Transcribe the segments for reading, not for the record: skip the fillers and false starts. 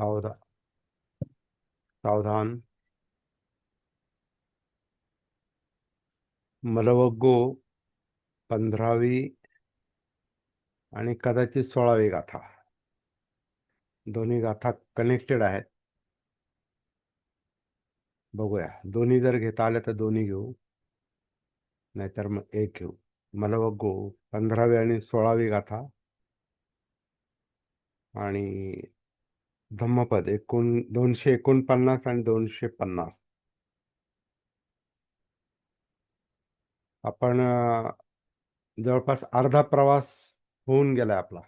सावधा सावधान. मलवग्गो 15वी आणि कदाचित 16वी गाथा. दोन्ही गाथा कनेक्टेड आहेत. बघूया, दोन्ही जर घेता आल्या तर दोन्ही घेऊ, नाहीतर मग एक घेऊ. मलवग्गो 15वी आणि 16वी गाथा आणि धम्मपद 249 आणि 250. आपण जवळपास अर्धा प्रवास होऊन गेलाय आपला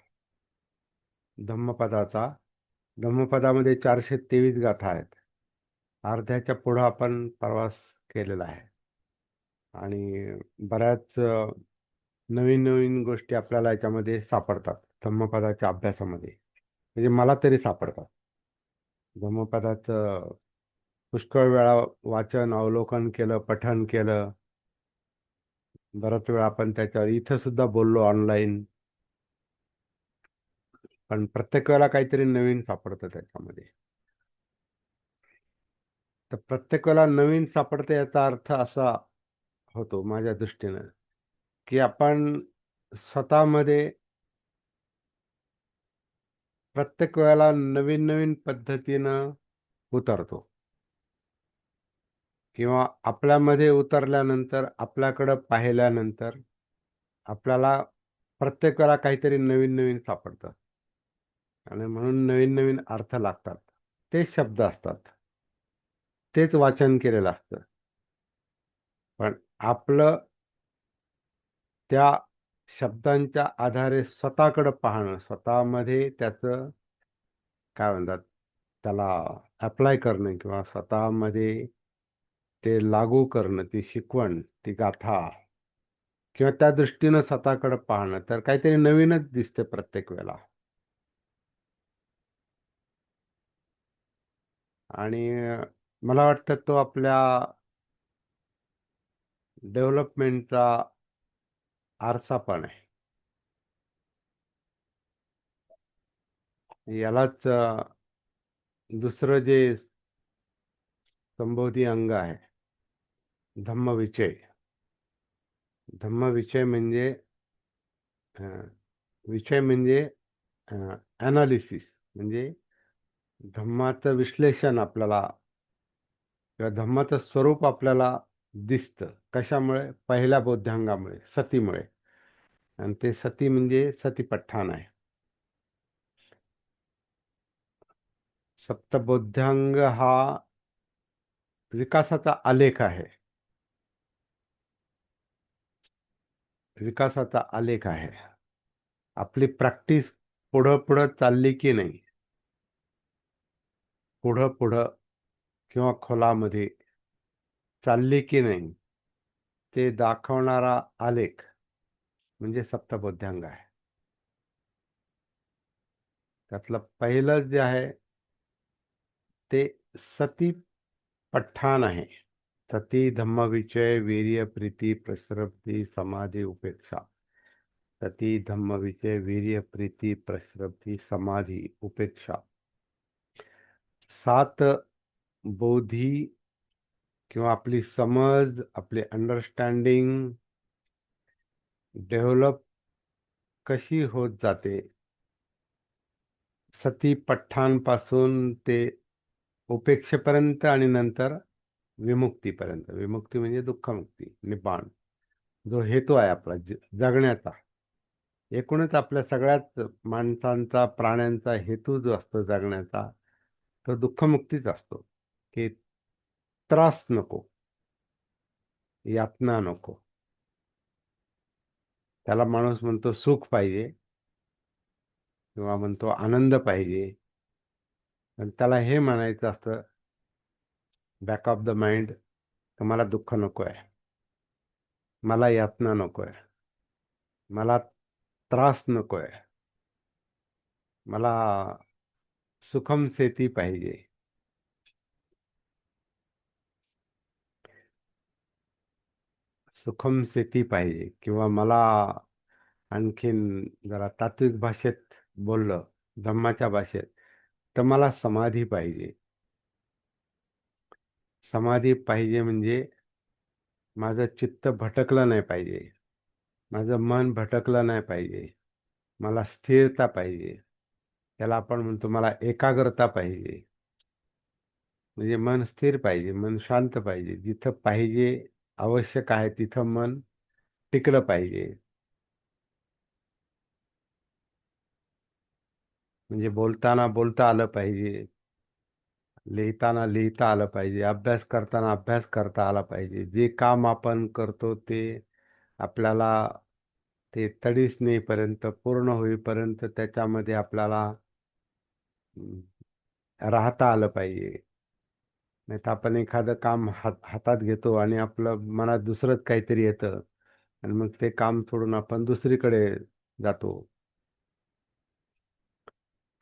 धम्मपदाचा. धम्मपदामध्ये 423 गाथा आहेत. अर्ध्याच्या पुढं आपण प्रवास केलेला आहे आणि बऱ्याच नवीन नवीन गोष्टी आपल्याला याच्यामध्ये सापडतात धम्मपदाच्या अभ्यासामध्ये. म्हणजे मला तरी सापडतात. धम्मपदाचं पुष्कळ वेळा वाचन, अवलोकन केलं, पठण केलं. बराच वेळा आपण त्याच्यावर इथं सुद्धा बोललो ऑनलाईन. पण प्रत्येक वेळेला काहीतरी नवीन सापडतं त्याच्यामध्ये. तर प्रत्येक वेळेला नवीन सापडतं याचा अर्थ असा होतो माझ्या दृष्टीनं, की आपण स्वतःमध्ये प्रत्येक वेळेला नवीन नवीन पद्धतीनं उतरतो किंवा आपल्यामध्ये उतरल्यानंतर आपल्याकडं पाहिल्यानंतर आपल्याला प्रत्येक वेळा काहीतरी नवीन नवीन सापडतं आणि म्हणून नवीन नवीन अर्थ लागतात. तेच शब्द असतात, तेच वाचन केलेलं असतं. पण आपलं त्या शब्दांच्या आधारे स्वतःकडं पाहणं, स्वतःमध्ये त्याचं काय म्हणतात त्याला अप्लाय करणं किंवा स्वतःमध्ये ते लागू करणं, ती शिकवण, ती गाथा किंवा त्या दृष्टीनं स्वतःकडे पाहणं, तर काहीतरी नवीनच दिसते प्रत्येक वेळेला. आणि मला वाटतं तो आपल्या डेव्हलपमेंटचा आरसा पण आहे. यालाच दुसरं जे संबोधी अंग आहे, धम्मविचय. धम्मविचय म्हणजे अ, विषय म्हणजे ॲनालिसिस, म्हणजे धम्माचं विश्लेषण आपल्याला किंवा धम्माचं स्वरूप आपल्याला दिसतं. कशामुळे? पहिल्या बोधांगामुळे, सतीमुळे. आणि ते सती म्हणजे सतीपठ्ठाण आहे. सप्तबोध्यांग हा विकासाचा आलेख आहे. विकासाचा आलेख आहे. आपली प्रॅक्टिस पुढं पुढं चालली की नाही, पुढं पुढं किंवा खोलामध्ये चालली की नाही, ते दाखवणारा आलेख म्हणजे सप्तबोध्यांग आहे. त्यातलं पहिलं जे आहे ते सती पठ्ठाण आहे. सती धम्मविचय वीर्य प्रीती प्रसरप्ती समाधी उपेक्षा. सती धम्मविचय वीर्य प्रीती प्रसरप्ती समाधी उपेक्षा. 7 बोधी किंवा आपली समज, आपली अंडरस्टँडिंग डेव्हलप कशी होत जाते सती पठ्ठांपासून ते उपेक्षेपर्यंत आणि नंतर विमुक्तीपर्यंत. विमुक्ती म्हणजे दुःखमुक्ती, निब्बाण, जो हेतू आहे आपला जगण्याचा. एकूणच आपल्या सगळ्याच माणसांचा, प्राण्यांचा हेतू जो असतो जगण्याचा, तो दुःखमुक्तीच असतो. की त्रास नको, यातना नको. त्याला माणूस म्हणतो सुख पाहिजे किंवा म्हणतो आनंद पाहिजे. पण त्याला हे म्हणायचं असतं बॅक ऑफ द माइंड, तर मला दुःख नको आहे, मला यातना नको आहे, मला त्रास नको आहे, मला सुखम सेती पाहिजे. सुखम सेती पाहिजे किंवा मला आणखीन जरा तात्विक भाषेत बोललं, धम्माच्या भाषेत, तर मला समाधी पाहिजे. समाधी पाहिजे म्हणजे माझं चित्त भटकलं नाही पाहिजे. माझं मन भटकलं नाही पाहिजे. मला स्थिरता पाहिजे. त्याला आपण म्हणतो मला एकाग्रता पाहिजे. म्हणजे मन स्थिर पाहिजे, मन शांत पाहिजे. जिथं पाहिजे, आवश्यक आहे तिथं मन टिकलं पाहिजे. म्हणजे बोलताना बोलता आलं पाहिजे, लिहिताना लिहिता आलं पाहिजे, अभ्यास करताना अभ्यास करता आला पाहिजे. जे काम आपण करतो ते आपल्याला ते तडीस नेईपर्यंत, पूर्ण होईपर्यंत त्याच्यामध्ये आपल्याला राहता आलं पाहिजे. नाही तर आपण एखादं काम हातात घेतो आणि आपलं मनात दुसरंच काहीतरी येतं आणि मग ते काम सोडून आपण दुसरीकडे जातो.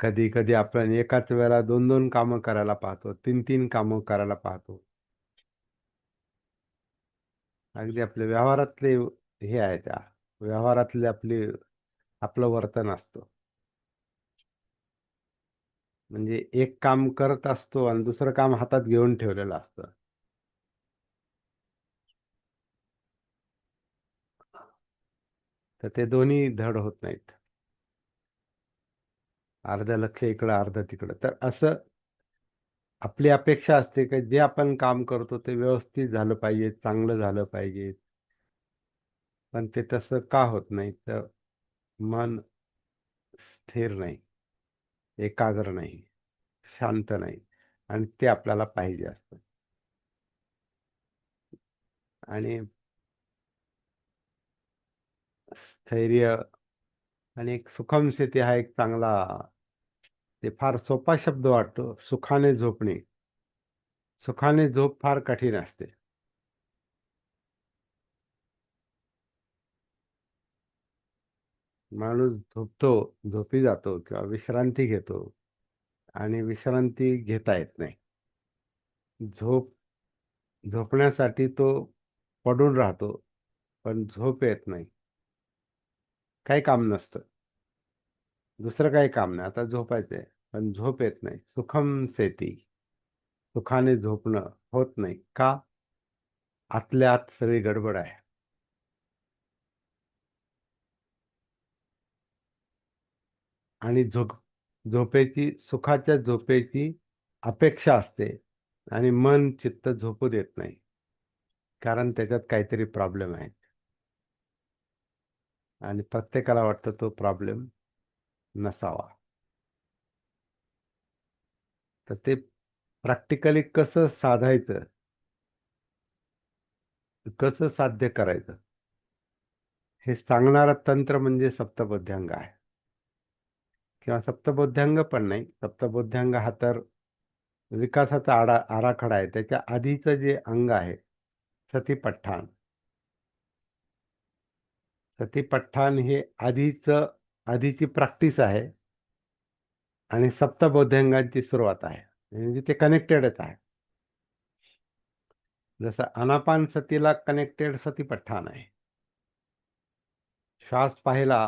कधी कधी आपण एकाच वेळेला दोन दोन कामं करायला पाहतो, तीन तीन कामं करायला पाहतो. अगदी आपल्या व्यवहारातले हे आहे, त्या व्यवहारातले आपलं वर्तन असतं. म्हणजे एक काम करत असतो आणि दुसरं काम हातात घेऊन ठेवलेलं असतं. तर ते दोन्ही धड होत नाहीत. अर्ध लक्ष इकडं अर्ध तिकडं. तर असं आपली अपेक्षा असते की जे आपण काम करतो ते व्यवस्थित झालं पाहिजे, चांगलं झालं पाहिजे. पण ते तसं का होत नाही? तर मन स्थिर नाही, एकाग्र नाही, शांत नाही. आणि ते आपल्याला पाहिजे असतं. आणि स्थैर्य आणि एक सुखम स्थिती हा एक चांगला, ते फार सोपा शब्द वाटतो, सुखाने झोपणे. सुखाने झोप फार कठीण असते. माणूस झोपतो, झोपी जातो किंवा विश्रांती घेतो आणि विश्रांती घेता येत नाही. झोप झोपण्यासाठी तो पडून राहतो, पण झोप येत नाही. काही काम नसतं, दुसरं काही काम नाही, आता झोपायचंय, पण झोप येत नाही. सुखम सेती, सुखाने झोपणं होत नाही का? आतल्या आत सगळी गडबड आहे. आणि सुखाच्या झोपेची अपेक्षा असते आणि मन चित्त झोपू देत नाही, कारण त्याच्यात काहीतरी प्रॉब्लेम आहे. आणि प्रत्येकाला वाटतं तो प्रॉब्लेम नसावा. तर ते प्रॅक्टिकली कसं साधायचं, कसं साध्य करायचं, हे सांगणारं तंत्र म्हणजे सप्तबोध्यांग आहे. किंवा सप्तबोध्यांग पण नाही, सप्तबोध्यांग हा तर विकासाचा आराखडा आहे. त्याच्या आधीचं जे अंग आहे, सतीपट्ठाण. सतीपट्ठाण हे आधीची प्रॅक्टिस आहे आणि सप्तबोध्यांगांची सुरुवात आहे. म्हणजे ते कनेक्टेडच आहे. जसं आनापान सतीला कनेक्टेड सतीपट्ठाण आहे. श्वास पाहिला,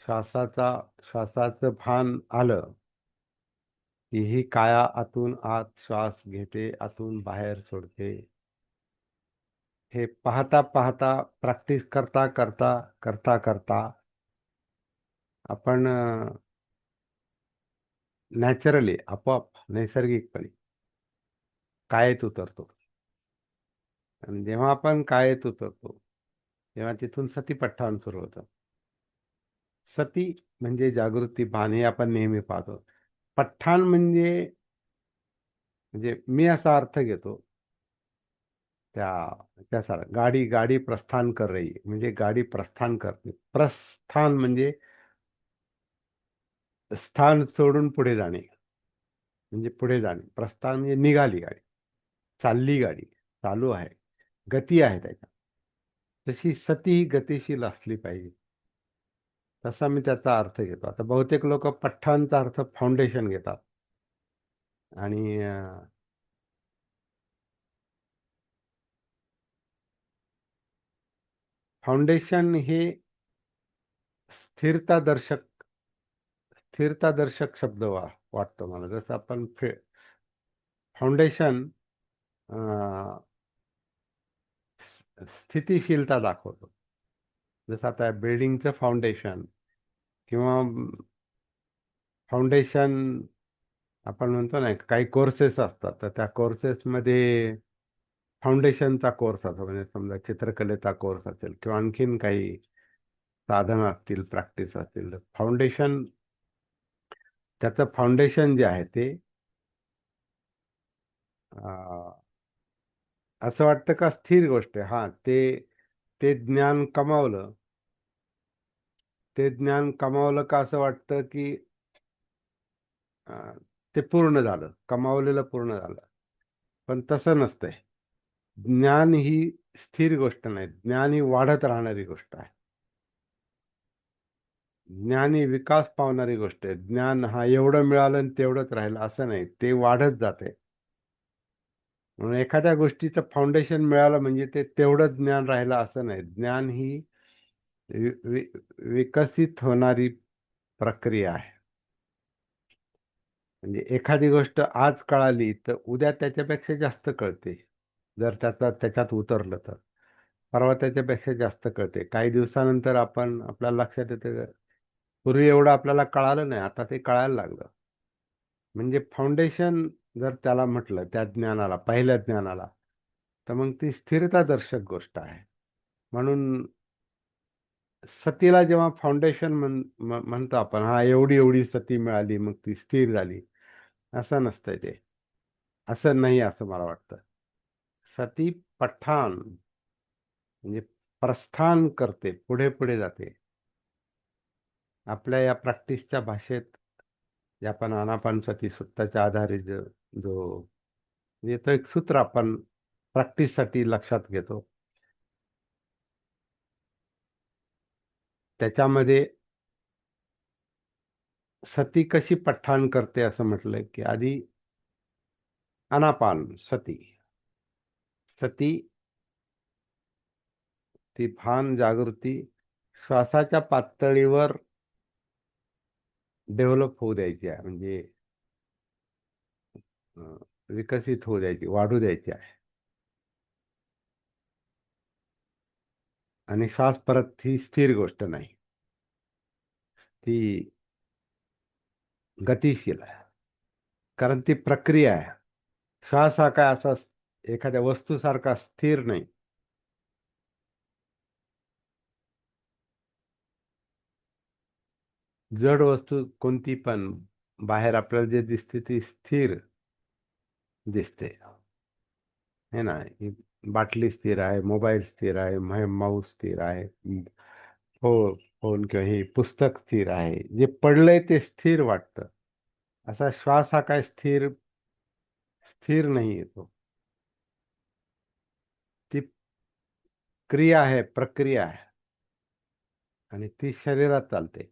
श्वासाचं भान आलं की ही काया आतून आत श्वास घेते, आतून बाहेर सोडते. हे पाहता पाहता, प्रॅक्टिस करता करता करता करता आपण नॅचरली, आपोआप, नैसर्गिकपणे कायेत उतरतो. आणि जेव्हा आपण कायेत उतरतो तेव्हा तिथून सतीपट्ठाण सुरू होतं. सती म्हणजे जागृती, भान, हे आपण नेहमी पाहतो. पठ्ठाण म्हणजे मी असा अर्थ घेतो त्यासारखं, गाडी गाडी प्रस्थान कर रही है, म्हणजे गाडी प्रस्थान करते. प्रस्थान म्हणजे स्थान सोडून पुढे जाणे, म्हणजे पुढे जाणे. प्रस्थान म्हणजे निघाली गाडी, चालली गाडी, चालू आहे, गती आहे त्याच्यात. तशी सती ही गतिशील असली पाहिजे, तसा मी त्याचा अर्थ घेतो. आता बहुतेक लोक पठ्ठांचा अर्थ फाउंडेशन घेतात आणि फाउंडेशन हे स्थिरता दर्शक स्थिरता दर्शक शब्द वाटतं मला. जसं आपण फाउंडेशन स्थितिशीलता दाखवतो. जसं आता बिल्डिंगचं फाउंडेशन किंवा फाउंडेशन आपण म्हणतो ना, काही कोर्सेस असतात, तर त्या कोर्सेसमध्ये फाउंडेशनचा कोर्स असतो. म्हणजे समजा चित्रकलेचा कोर्स असेल किंवा आणखीन काही साधनं असतील, प्रॅक्टिस असतील, फाउंडेशन, त्याचं फाउंडेशन जे आहे ते अं, असं वाटतं का स्थिर गोष्ट आहे. हा, ते ते ज्ञान कमावलं, ते ज्ञान कमावलं का असं वाटतं की अं, ते पूर्ण झालं, कमावलेलं पूर्ण झालं. पण तसं नसतंय. ज्ञान ही स्थिर गोष्ट नाही, ज्ञान ही वाढत राहणारी गोष्ट आहे. ज्ञान ही विकास पावणारी गोष्ट आहे. ज्ञान हा एवढं मिळालं आणि तेवढंच राहिलं असं नाही, ते वाढत जाते. म्हणून एखाद्या गोष्टीचं फाउंडेशन मिळालं म्हणजे ते तेवढंच ज्ञान राहिलं असं नाही. ज्ञान ही विकसित होणारी प्रक्रिया आहे. म्हणजे एखादी गोष्ट आज कळाली तर उद्या त्याच्यापेक्षा जास्त कळते, जर त्याच्यात उतरलं तर. परवा त्याच्यापेक्षा जास्त कळते. काही दिवसानंतर आपल्याला लक्षात येतं, पूर्वी एवढं आपल्याला कळालं नाही, आता ते कळायला लागलं. म्हणजे फाउंडेशन जर त्याला म्हटलं, त्या ज्ञानाला, पहिल्या ज्ञानाला, तर मग ती स्थिरता दर्शक गोष्ट आहे. म्हणून सतीला जेव्हा फाउंडेशन म्हणतो आपण, हा एवढी एवढी सती मिळाली मग ती स्थिर झाली, असं नसतंय ते. असं नाही, असं मला वाटतं. सती पठाण म्हणजे प्रस्थान करते, पुढे पुढे जाते. आपल्या या प्रॅक्टिसच्या भाषेत जे आपण आनापानसती सूत्राच्या आधारे जो म्हणजे एक सूत्र आपण प्रॅक्टिससाठी लक्षात घेतो, त्याच्यामध्ये सती कशी पठाण करते असं म्हटलंय की आधी अनापान सती, सती ती भान जागृती श्वासाच्या पातळीवर डेव्हलप होऊ द्यायची आहे. म्हणजे अं, विकसित होऊ द्यायची, वाढू द्यायची आहे. आणि श्वास परत ही स्थिर गोष्ट नाही, ती गतिशील आहे. कारण ती प्रक्रिया आहे. श्वास हा काय असा एखाद्या वस्तूसारखा स्थिर नाही. जड वस्तू कोणती पण बाहेर आपल्याला जे दिसते ती स्थिर दिसते, है ना. ही बाटली स्थिर आहे, मोबाईल स्थिर आहे, माऊस स्थिर आहे, फोन किंवा हे पुस्तक स्थिर आहे. जे पडलंय ते स्थिर वाटतं. असा श्वास हा काय स्थिर स्थिर नाही येतो. ती क्रिया आहे, प्रक्रिया आहे, आणि ती शरीरात चालते,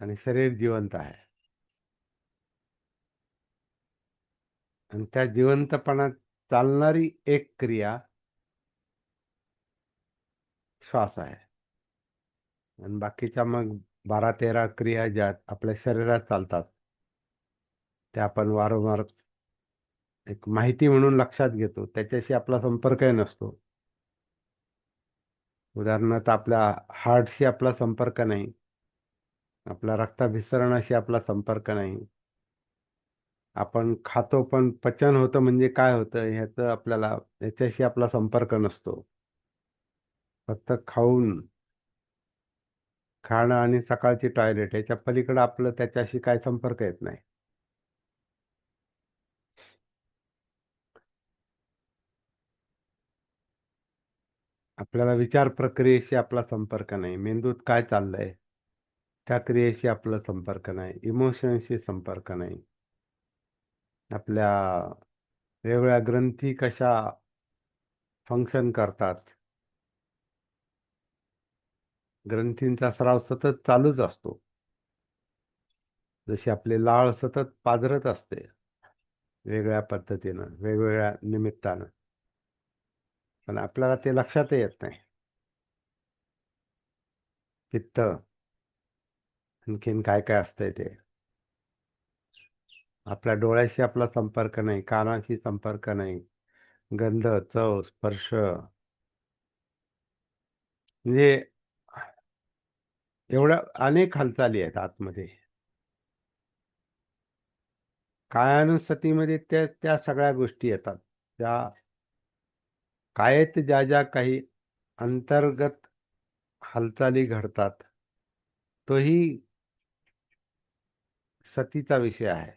आणि शरीर जिवंत आहे. आणि त्या जिवंतपणात चालणारी एक क्रिया श्वास आहे. आणि बाकीच्या मग 12-13 क्रिया ज्या आपल्या शरीरात चालतात, त्या आपण वारंवार एक माहिती म्हणून लक्षात घेतो, त्याच्याशी आपला संपर्कही नसतो. उदाहरणार्थ आपल्या हार्टशी आपला संपर्क नाही, आपल्या रक्ताभिसरणाशी आपला संपर्क नाही. आपण खातो पण पचन होतं म्हणजे काय होतं याच्याशी आपला संपर्क नसतो. फक्त खाणं आणि सकाळची टॉयलेट याच्या पलीकडे आपलं त्याच्याशी काय संपर्क येत नाही. आपल्याला विचार प्रक्रियेशी आपला संपर्क नाही, मेंदूत काय चाललंय त्या क्रियेशी आपला संपर्क नाही, इमोशनशी संपर्क नाही. आपल्या वेगवेगळ्या ग्रंथी कशा फंक्शन करतात, ग्रंथींचा स्राव सतत चालूच असतो. जशी आपली लाळ सतत पाझरत असते, वेगळ्या पद्धतीनं, वेगवेगळ्या निमित्तानं, पण आपल्याला ते लक्षातही येत नाही. पित्त, आणखीन काय काय असतंय ते. आपल्या डोळ्याशी आपला संपर्क नाही, कानाशी संपर्क नाही, गंध, चव, स्पर्श, म्हणजे एवढ्या अनेक हालचाली आहेत आतमध्ये. कायानुसतीमध्ये त्या त्या सगळ्या गोष्टी येतात. त्या कायेत ज्या ज्या काही अंतर्गत हालचाली घडतात, तोही सतीचा विषय आहे.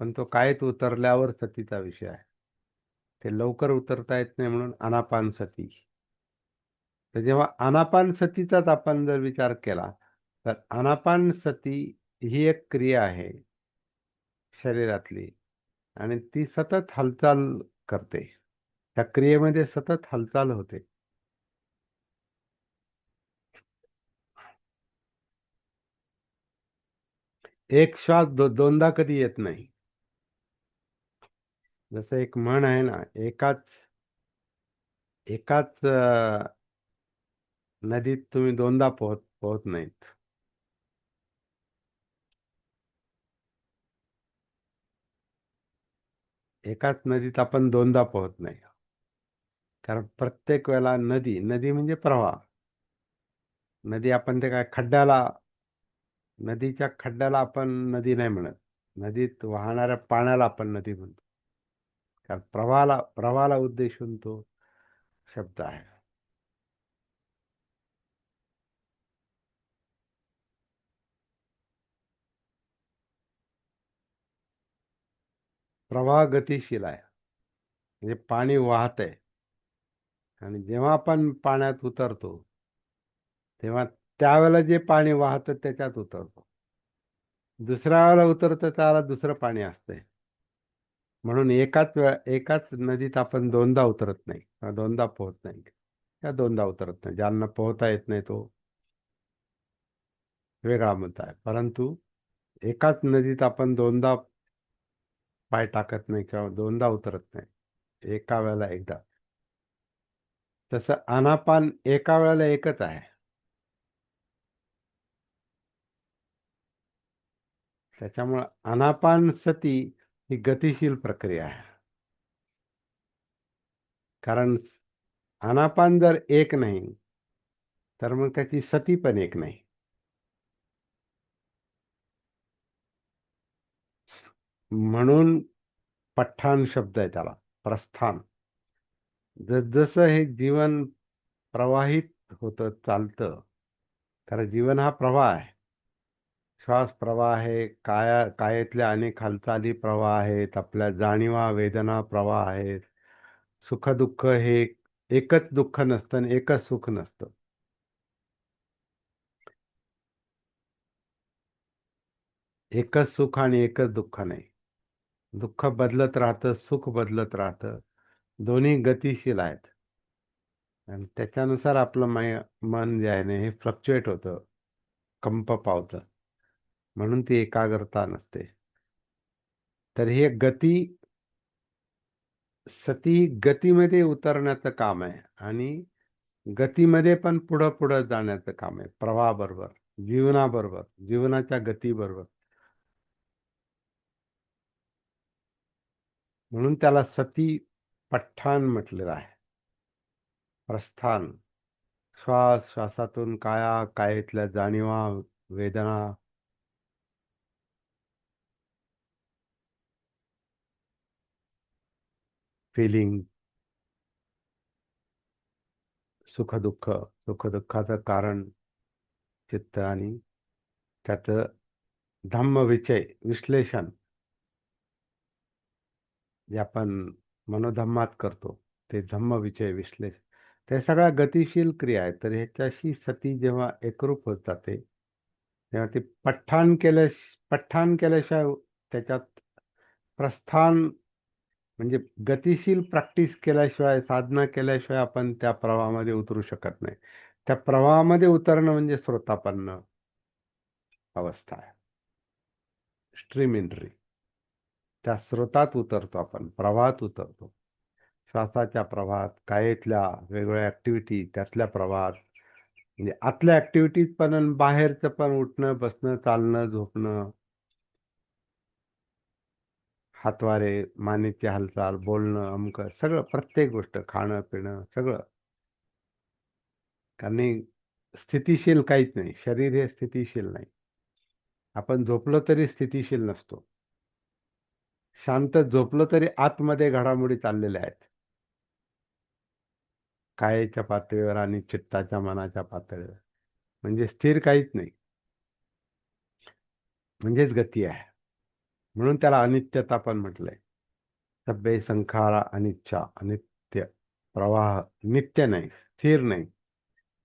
पण तो कायेत उतरल्यावर सतीचा विषय आहे. ते लवकर उतरता येत नाही, म्हणून आनापान सती. तर जेव्हा आनापान सतीचाच आपण जर विचार केला, तर आनापान सती ही एक क्रिया आहे शरीरातली, आणि ती सतत हालचाल करते. त्या क्रियेमध्ये सतत हालचाल होते. एक श्वास दोनदा कधी येत नाही. जसं एक म्हण आहे ना, एकाच एकाच नदीत तुम्ही दोनदा पोहत पोहत नाहीत. एकाच नदीत आपण दोनदा पोहत नाही. कारण प्रत्येक वेळेला नदी नदी म्हणजे प्रवाह. नदी आपण ते काय खड्ड्याला, नदीच्या खड्ड्याला आपण नदी नाही म्हणत. नदीत वाहणाऱ्या पाण्याला आपण नदी म्हणतो. कारण प्रवाहाला उद्देशून तो शब्द आहे. प्रवाह गतिशील आहे, म्हणजे पाणी वाहत आहे. आणि जेव्हा आपण पाण्यात उतरतो, तेव्हा त्यावेळेला जे पाणी वाहतं त्याच्यात उतरतो. दुसऱ्या वेळेला उतरतं त्याला दुसरं पाणी असतंय. म्हणून एकाच नदीत आपण दोनदा उतरत नाही किंवा दोनदा पोहत नाही. त्या दोनदा उतरत नाही. ज्यांना पोहता येत नाही तो वेगळा मुद्दा आहे. परंतु एकाच नदीत आपण दोनदा पाय टाकत नाही किंवा दोनदा उतरत नाही. एका वेळेला एकदा. तसं आनापान एका वेळेला एकच आहे. त्याच्यामुळं आनापान सती ही गतिशील प्रक्रिया आहे. कारण आनापान जर एक नाही, तर मग त्याची सती पण एक नाही. म्हणून पठ्ठाण शब्द आहे त्याला, प्रस्थान. जसं हे जीवन प्रवाहित होतं, चालतं. कारण जीवन हा प्रवाह आहे. श्वास प्रवाह आहे, कायेतल्या अनेक हालचाली प्रवाह आहेत, आपल्या जाणीवा, वेदना प्रवाह आहेत. सुख-दुःख हे एकच दुःख नसतं आणि एकच सुख नसतं. एकच सुख आणि एकच दुःख नाही. दुःख बदलत राहतं, सुख बदलत राहतं. दोन्ही गतिशील आहेत. आणि त्याच्यानुसार आपलं मन जे आहे ना, हे फ्लक्च्युएट होतं, कंप पावतं. म्हणून ती एकाग्रता नसते. तर ही एक सती गतीमध्ये उतरण्याचं काम आहे, आणि गतीमध्ये पण पुढं पुढं जाण्याचं काम आहे, प्रवाहाबरोबर, जीवनाबरोबर, जीवनाच्या गतीबरोबर. म्हणून त्याला सती पठ्ठाण म्हटलेलं आहे. प्रस्थान, श्वासातून कायेतल्या जाणीवा, वेदना, फिलिंग, सुखदुःख, सुखदुःखाचं कारण चित्त, आणि त्याचं धम्मविचय विश्लेषण जे आपण मनोधम्मात करतो, ते धम्मविचय विश्लेषण. ते सगळ्या गतिशील क्रिया आहेत. तर ह्याच्याशी सती जेव्हा एकरूप होत जाते, तेव्हा ते पठ्ठाण केल्याशिवाय त्याच्यात प्रस्थान, म्हणजे गतिशील प्रॅक्टिस केल्याशिवाय, साधना केल्याशिवाय आपण त्या प्रवाहामध्ये उतरू शकत नाही. त्या प्रवाहामध्ये उतरणं म्हणजे श्रोतापन्न अवस्था आहे, स्ट्रीम एंट्री. त्या स्रोतात उतरतो आपण, प्रवाहात उतरतो. श्वासाच्या प्रवाहात, कायेतल्या वेगवेगळ्या ऍक्टिव्हिटी त्यातल्या प्रवाहात, म्हणजे आतल्या ऍक्टिव्हिटीज पण आणि बाहेरचं पण, उठणं, बसणं, चालणं, झोपणं, हातवारे, मानेची हालचाल, बोलणं, अमकं सगळं, प्रत्येक गोष्ट, खाणं पिणं सगळं. कारण स्थितिशील काहीच नाही. शरीर हे स्थितिशील नाही. आपण झोपलो तरी स्थितिशील नसतो. शांत झोपलो तरी आतमध्ये घडामोडी चाललेल्या आहेत. कायेच्या पातळीवर आणि चित्ताच्या, मनाच्या पातळीवर. म्हणजे स्थिर काहीच नाही. म्हणजेच गती आहे. म्हणून त्याला अनित्यता पण म्हटलंय. सभ्ये संखारा अनिच्छा, अनित्य प्रवाह, नित्य नाही, स्थिर नाही,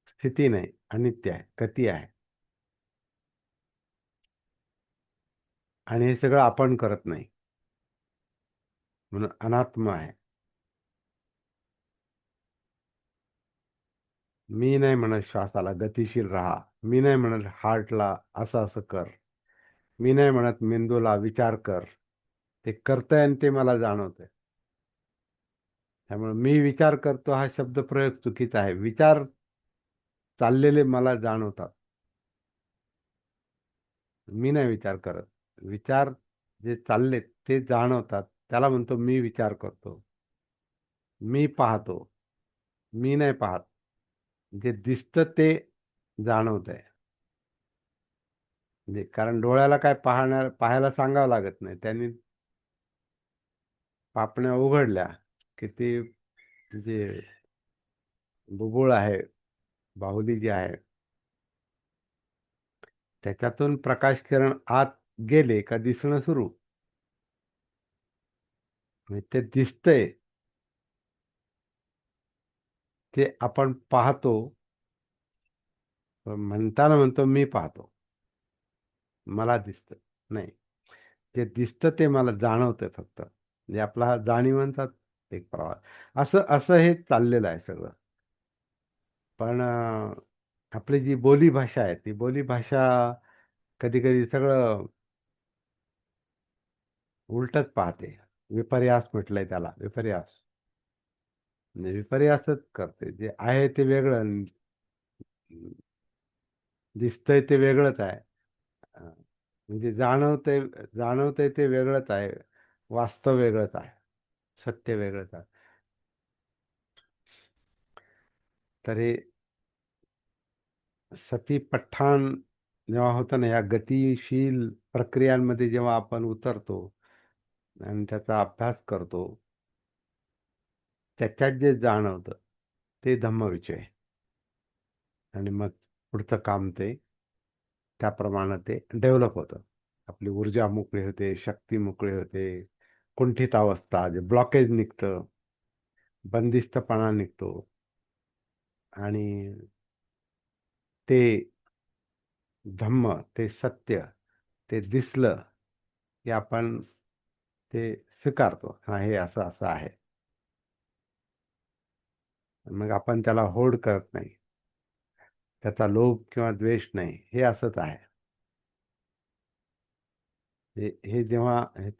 स्थिती नाही, अनित्य आहे, गती आहे. आणि हे सगळं आपण करत नाही, म्हणून अनात्म आहे. मी नाही म्हणत श्वासाला गतिशील राहा. मी नाही म्हणत हार्टला असं असं कर. मी नाही म्हणत मेंदूला विचार कर. ते करतंय आणि ते मला जाणवतंय. त्यामुळे मी विचार करतो हा शब्द प्रयोग चुकीचा आहे. विचार चाललेले मला जाणवतात. मी नाही विचार करत. विचार जे चालले ते जाणवतात. त्याला म्हणतो मी विचार करतो. मी पाहतो. मी नाही पाहत. जे दिसतं ते जाणवतंय. म्हणजे कारण डोळ्याला काय पाहायला सांगावं लागत नाही. त्यांनी पापण्या उघडल्या की ती जे बुबुळ आहे, बाहुली जी आहे, त्याच्यातून प्रकाश किरण आत गेले का दिसणं सुरू. म्हणजे ते दिसतंय, ते आपण पाहतो. म्हणताना म्हणतो मी पाहतो, मला दिसतं नाही. जे दिसतं ते मला जाणवतंय फक्त. म्हणजे आपला हा जाणीवांचा एक प्रवास. असं असं हे चाललेलं आहे सगळं. पण आपली जी बोलीभाषा आहे, ती बोलीभाषा कधी कधी सगळं उलटच पाहते. विपर्यास म्हटलंय त्याला, विपर्यास. म्हणजे विपर्यासच करते. जे आहे ते वेगळं आणि दिसतंय ते वेगळंच आहे. म्हणजे जाणवतंय ते वेगळंच आहे. वास्तव वेगळंच आहे. सत्य वेगळंच आहे. तर हे सतीपठ्ठाण जेव्हा होतं ना, या गतिशील प्रक्रियांमध्ये जेव्हा आपण उतरतो आणि त्याचा अभ्यास करतो, त्याच्यात जे जाणवतं ते धम्मविजय. आणि मग पुढचं काम ते त्याप्रमाणे ते डेव्हलप होतं. आपली ऊर्जा मोकळी होते, शक्ती मोकळी होते, कुंठित अवस्था, जे ब्लॉकेज निघतं, बंदिस्तपणा निघतो. आणि ते धम्म, ते सत्य, ते दिसलं की आपण ते स्वीकारतो. हा, हे असं असं आहे. मग आपण त्याला होड करत नाही. त्याचा लोभ किंवा द्वेष नाही. हे असंच आहे. हे जेव्हा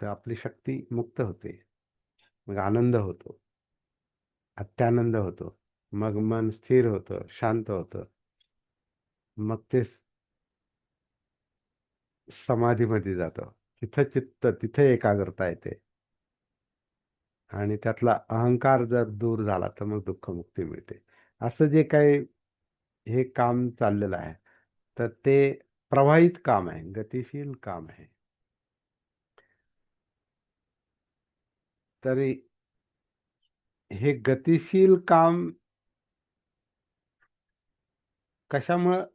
आपली शक्ती मुक्त होते, मग आनंद होतो, अत्यानंद होतो. मग मन स्थिर होतं, शांत होतं. मग ते समाधीमध्ये जातं. तिथं चित्त, तिथे एकाग्रता येते. आणि त्यातला अहंकार जर दूर झाला तर मग दुःखमुक्ती मिळते. असं जे काही हे काम चाललेलं आहे, तर ते प्रवाहित काम आहे, गतिशील काम आहे. तरी हे गतिशील काम कशामुळं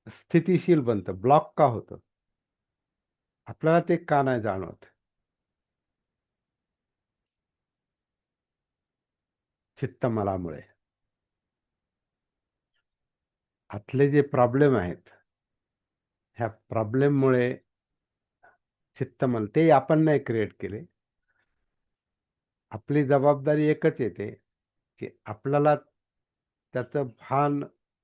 स्थितिशील बनतं, ब्लॉक का होतं? आपल्याला ते का नाही जाणवत? चित्तमलामुळे. आतले जे प्रॉब्लेम आहेत, ह्या प्रॉब्लेममुळे चित्तमल, ते आपण नाही क्रिएट केले. आपली जबाबदारी एकच येते की आपल्याला त्याचं भान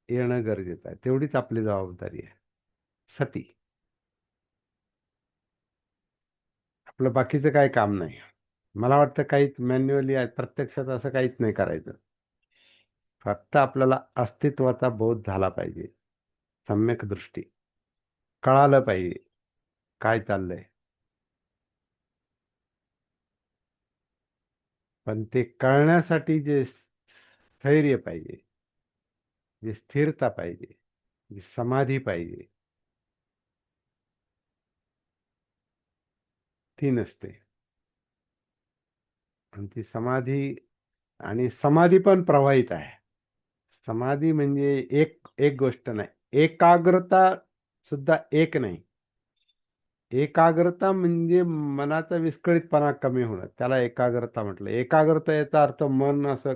येणं गरजेचं आहे. तेवढीच आपली जबाबदारी आहे. सती. आपलं बाकीचं काही काम नाही. मला वाटतं काहीच मॅन्युअली आहे, प्रत्यक्षात असं काहीच नाही करायचं. फक्त आपल्याला अस्तित्वाचा बोध झाला पाहिजे. सम्यक दृष्टी. कळालं पाहिजे काय चाललंय. पण ते कळण्यासाठी जे स्थैर्य पाहिजे, जी स्थिरता पाहिजे, जी समाधी पाहिजे, ती नसते. आणि ती समाधी, आणि समाधी पण प्रवाहित आहे. समाधी म्हणजे एक एक गोष्ट नाही. एकाग्रता सुद्धा एक नाही. एकाग्रता म्हणजे मनाचा विस्कळीतपणा कमी होणं, त्याला एकाग्रता म्हटलं. एकाग्रता याचा अर्थ मन असं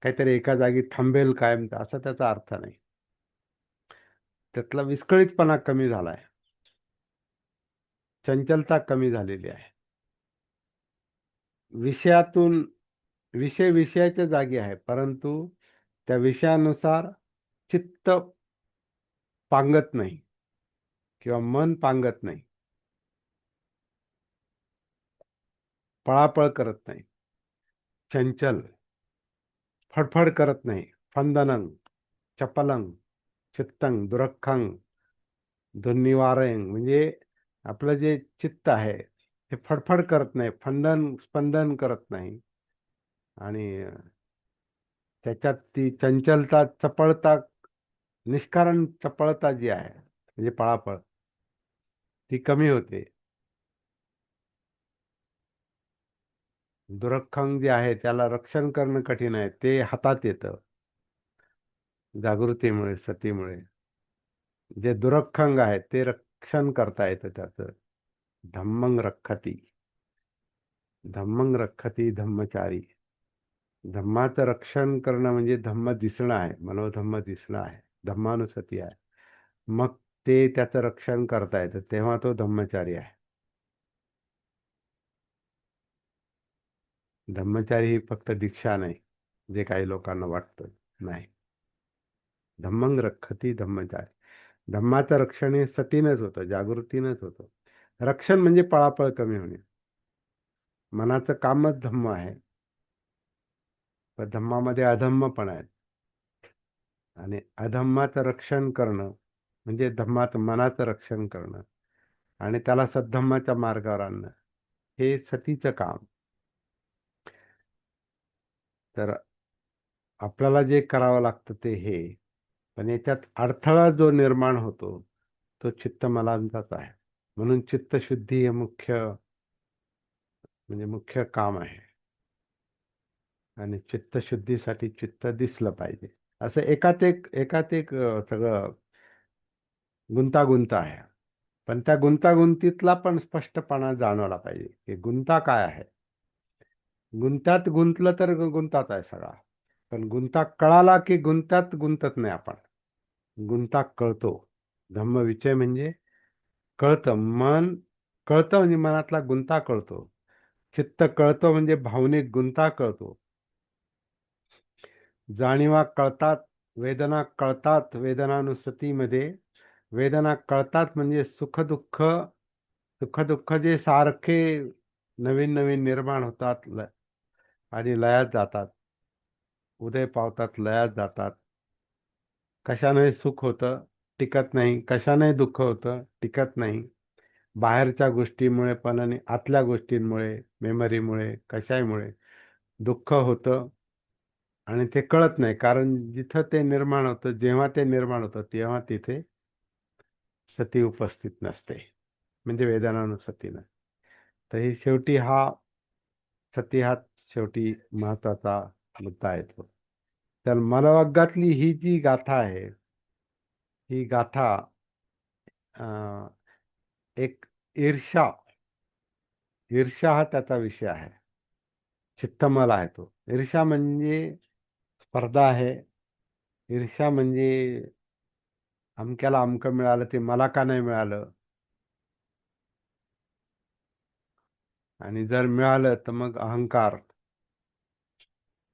काहीतरी एका जागी थांबेल कायम, असा त्याचा अर्थ नाही. त्यातला विस्कळीतपणा कमी झालाय, चंचलता कमी झालेली आहे. विषयातून विषय विषयाच्या जागी आहे, परंतु त्या विषयानुसार चित्त पांगत नाही किंवा मन पांगत नाही, पळापळ करत नाही, चंचल, फडफड करत नाही. फंदनं, चपलं, चित्तं दुरख्खं दुर्निवारं, म्हणजे आपलं जे चित्त आहे ते फडफड करत नाही, फंदन स्पंदन करत नाही. आणि त्याच्यात ती चंचलता, चपळता, निष्कारण चपळता जी आहे म्हणजे पळापळ, ती कमी होते. दुरख्खं जे आहे त्याला रक्षण करणं कठीण आहे, ते हातात येतं जागृतीमुळे, सतीमुळे. जे दुरख्खं आहे ते रक्षण करता येतं त्याचं. धम्मं रक्षति, धम्मं रक्षति धम्मचारी. धम्माचं रक्षण करणं म्हणजे धम्म दिसणं आहे, मनोधम्म दिसणं आहे, धम्मानुसती आहे. मग ते त्याचं रक्षण करता येतं, तेव्हा तो धम्मचारी आहे. धम्मचारी ही फक्त दीक्षा नाही, जे काही लोकांना वाटतं. नाही. धम्मं रक्षति धम्मचारी. धम्माचं रक्षण हे सतीनंच होतं, जागृतीनंच होतं. रक्षण म्हणजे पळापळ कमी होणे. मनाचं कामच धम्म आहे, पण धम्मामध्ये अधम्म पण आहे. आणि अधम्माचं रक्षण करणं म्हणजे धम्मात मनाचं रक्षण करणं आणि त्याला सद्धम्माच्या मार्गावर आणणं, हे सतीचं काम. तर आपल्याला जे करावं लागतं ते हे, पण याच्यात अडथळा जो निर्माण होतो तो चित्तमलांचाच आहे. म्हणून चित्तशुद्धी हे मुख्य काम आहे. आणि चित्तशुद्धीसाठी चित्त दिसलं पाहिजे. असं एकात एक सगळं गुंतागुंत आहे. पण त्या गुंतागुंतीतला पण स्पष्टपणा जाणवला पाहिजे की गुंता काय आहे. गुंतात गुंतलं तर गुंतात आहे सगळा, पण गुंता कळाला की गुंतात गुंतत नाही आपण. गुंता कळतो. धम्मविचय म्हणजे कळतं. मन कळतं म्हणजे मनातला गुंता कळतो. चित्त कळतो म्हणजे भावनिक गुंता कळतो. जाणीवा कळतात, वेदना कळतात. वेदनानुसतीमध्ये वेदना कळतात म्हणजे सुख दुःख जे सारखे नवीन नवीन निर्माण होतात आणि लयात जातात. उदय पावतात, लयात जातात. कशाने सुख होतं, टिकत नाही. कशाने दुःख होतं, टिकत नाही. बाहेरच्या गोष्टीमुळे पण आणि आतल्या गोष्टींमुळे, मेमरीमुळे, कशामुळे दुःख होतं. आणि ते कळत नाही, कारण जिथं ते निर्माण होतं, जेव्हा ते निर्माण होतं तेव्हा तिथे सती उपस्थित नसते, म्हणजे वेदनानुसतीनं. तर ही शेवटी सती हा शेवटी महत्वाचा मुद्दा येतो. तर मलवग्गातली ही जी गाथा आहे, ही गाथा अं, एक ईर्ष्या ईर्ष्या हा त्याचा विषय आहे. चित्तमल आहे तो. ईर्ष्या म्हणजे स्पर्धा आहे. ईर्ष्या म्हणजे अमक्याला अमकं मिळालं ते मला का नाही मिळालं, आणि जर मिळालं तर मग अहंकार.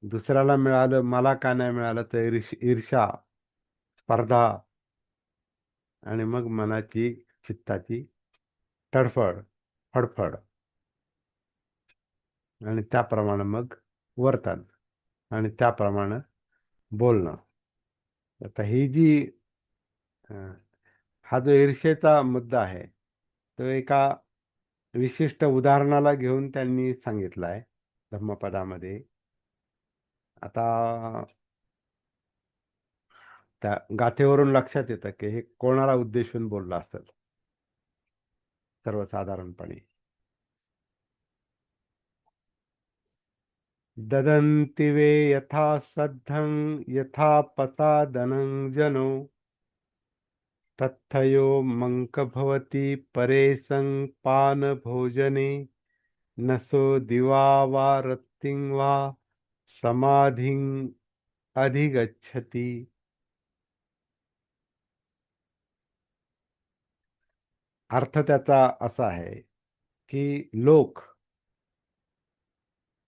दुसऱ्याला मिळालं मला का नाही मिळालं तर ईर्ष्या, स्पर्धा, आणि मग मनाची, चित्ताची तडफड, फडफड, आणि त्याप्रमाणे मग वर्तन, आणि त्याप्रमाणे बोलणं. आता ही जी अं, हा जो ईर्ष्येचा मुद्दा आहे तो एका विशिष्ट उदाहरणाला घेऊन त्यांनी सांगितला आहे. धम्मपदामध्ये. आता त्या गाथेवरून लक्षात येतं की हे कोणाला उद्देशून बोललं असेल सर्वसाधारणपणे. ददन्ति वे यथा सद्धं यथा पसादनं जनो तत्थयो मंक भवति परेशं पानभोजने न सो दिवा वा रत्तिं वा समाधिं अधिगच्छति. अर्थ त्याचा असा आहे की लोक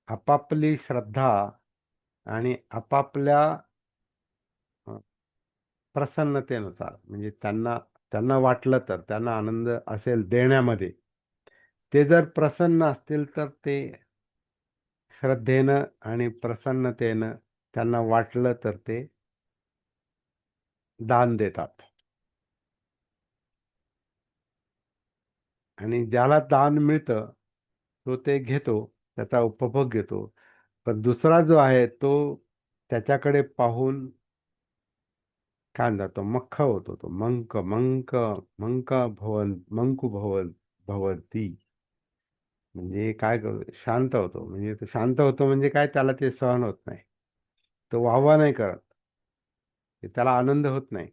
आपापली श्रद्धा आणि आपापल्या अ, प्रसन्नतेनुसार, म्हणजे त्यांना त्यांना वाटलं तर त्यांना आनंद असेल देण्यामध्ये, ते जर प्रसन्न असतील तर ते श्रद्धेनं आणि प्रसन्नतेनं, त्यांना वाटलं तर ते दान देतात. आणि ज्याला दान मिळतं तो ते घेतो, त्याचा उपभोग घेतो. पण दुसरा जो आहे तो त्याच्याकडे पाहून काय म्हणतात, तो मख्ख होतो, तो मंक मंक मंक भवन मंकू भवन भवती. म्हणजे काय शांत होतो, म्हणजे तो शांत होतो म्हणजे काय, त्याला ते सहन होत नाही, तो वाहवा नाही करत, त्याला आनंद होत नाही.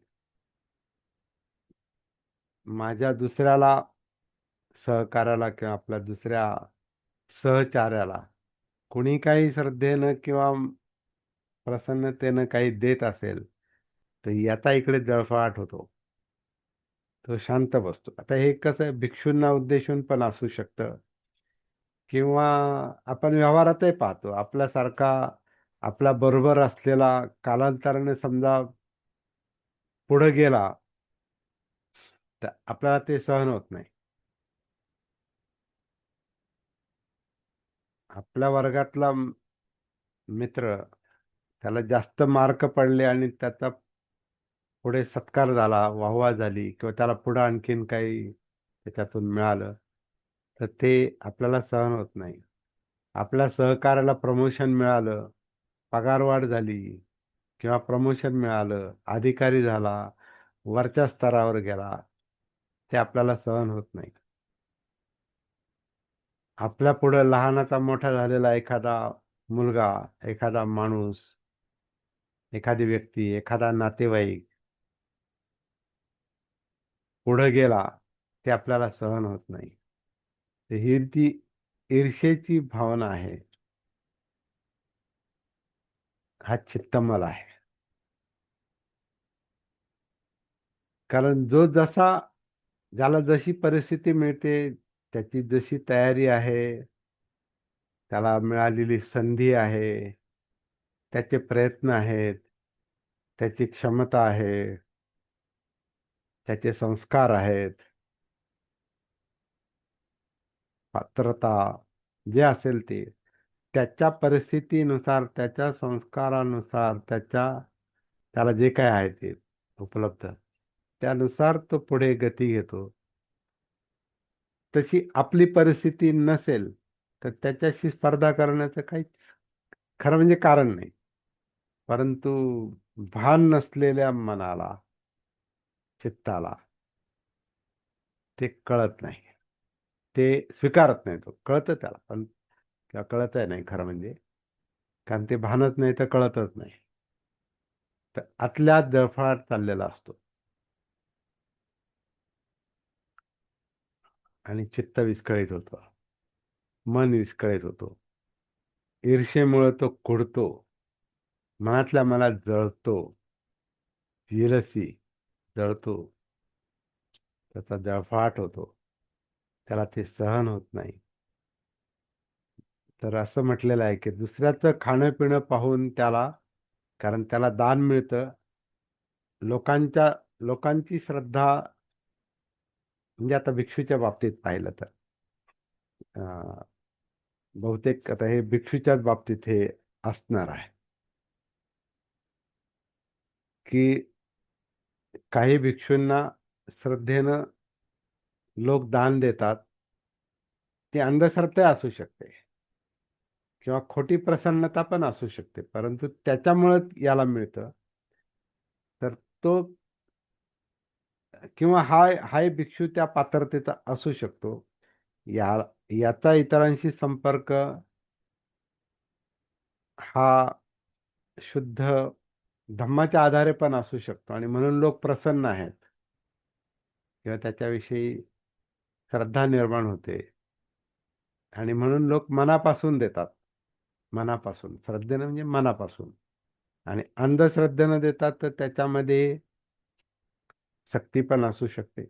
माझ्या दुसऱ्याला, सहकार्याला किंवा आपल्या दुसऱ्या सहचार्याला कोणी काही श्रद्धेनं किंवा प्रसन्नतेनं काही देत असेल तर याचा इकडे जळफळाट होतो, तो शांत बसतो. आता हे कसं आहे, भिक्षूंना उद्देशून पण असू शकतं किंवा आपण व्यवहारातही पाहतो. आपल्यासारखा आपल्या बरोबर असलेला कालांतराने समजा पुढे गेला तर आपल्याला ते सहन होत नाही. आपल्या वर्गातला मित्र, त्याला जास्त मार्क पडले आणि त्याचा पुढे सत्कार झाला, वाहवा झाली किंवा त्याला पुढे आणखीन काही त्याच्यातून मिळालं, तर ते आपल्याला सहन होत नाही. आपल्या सहकार्याला प्रमोशन मिळालं, पगारवाढ झाली किंवा प्रमोशन मिळालं, अधिकारी झाला, वरच्या स्तरावर गेला, ते आपल्याला सहन होत नाही. आपल्या पुढे लहानाचा मोठा झालेला एखादा मुलगा, एखादा माणूस, एखादी व्यक्ती, एखादा नातेवाईक पुढे गेला, ते आपल्याला सहन होत नाही. तर ही ती ईर्षेची भावना आहे, हा चित्तमल आहे. कारण जो जसा, ज्याला जशी परिस्थिती मिळते, त्याची जशी तयारी आहे, त्याला मिळालेली संधी आहे, त्याचे प्रयत्न आहेत, त्याची क्षमता आहे, त्याचे संस्कार आहेत, पात्रता जे असेल ते, त्याच्या परिस्थितीनुसार, त्याच्या संस्कारानुसार, त्याला जे काय आहे ते उपलब्ध, त्यानुसार तो पुढे गती घेतो. तशी आपली परिस्थिती नसेल तर त्याच्याशी स्पर्धा करण्याचं काही खरं म्हणजे कारण नाही. परंतु भान नसलेल्या मनाला, चित्ताला ते कळत नाही, ते स्वीकारत नाही. तो कळतं त्याला पण, किंवा कळतही नाही खरं म्हणजे, कारण ते भानच नाही तर कळतच नाही. तर आतल्या जळफळाट चाललेला असतो आणि चित्त विस्कळीत होतं, मन विस्कळीत होतो. ईर्षेमुळे तो कुढतो, मनातल्या मनात जळतो, जिरसी जळतो, त्याचा जळफळाट होतो, त्याला ते सहन होत नाही. तर असं म्हटलेलं आहे की दुसऱ्याचं खाणं पिणं पाहून त्याला, कारण त्याला दान मिळतं, लोकांची श्रद्धा, म्हणजे आता भिक्षूच्या बाबतीत पाहिलं तर अं, बहुतेक आता हे भिक्षूच्याच बाबतीत हे असणार आहे की काही भिक्षूंना श्रद्धेनं लोक दान देतात. ती अंधश्रद्धा असू शकते, किंवा खोटी प्रसन्नता पण असू शकते, परंतु त्याच्यामुळे याला मिळतं. तर तो, किंवा हाय भिक्षू त्या पात्रतेचा असू शकतो. या याचा इतरांशी संपर्क हा शुद्ध धम्माच्या आधारे पण असू शकतो, आणि म्हणून लोक प्रसन्न आहेत किंवा त्याच्याविषयी श्रद्धा निर्माण होते, आणि म्हणून लोक मनापासून देतात. मनापासून श्रद्धेनं म्हणजे मनापासून. आणि अंधश्रद्धेनं देतात तर त्याच्यामध्ये सक्ती पण असू शकते.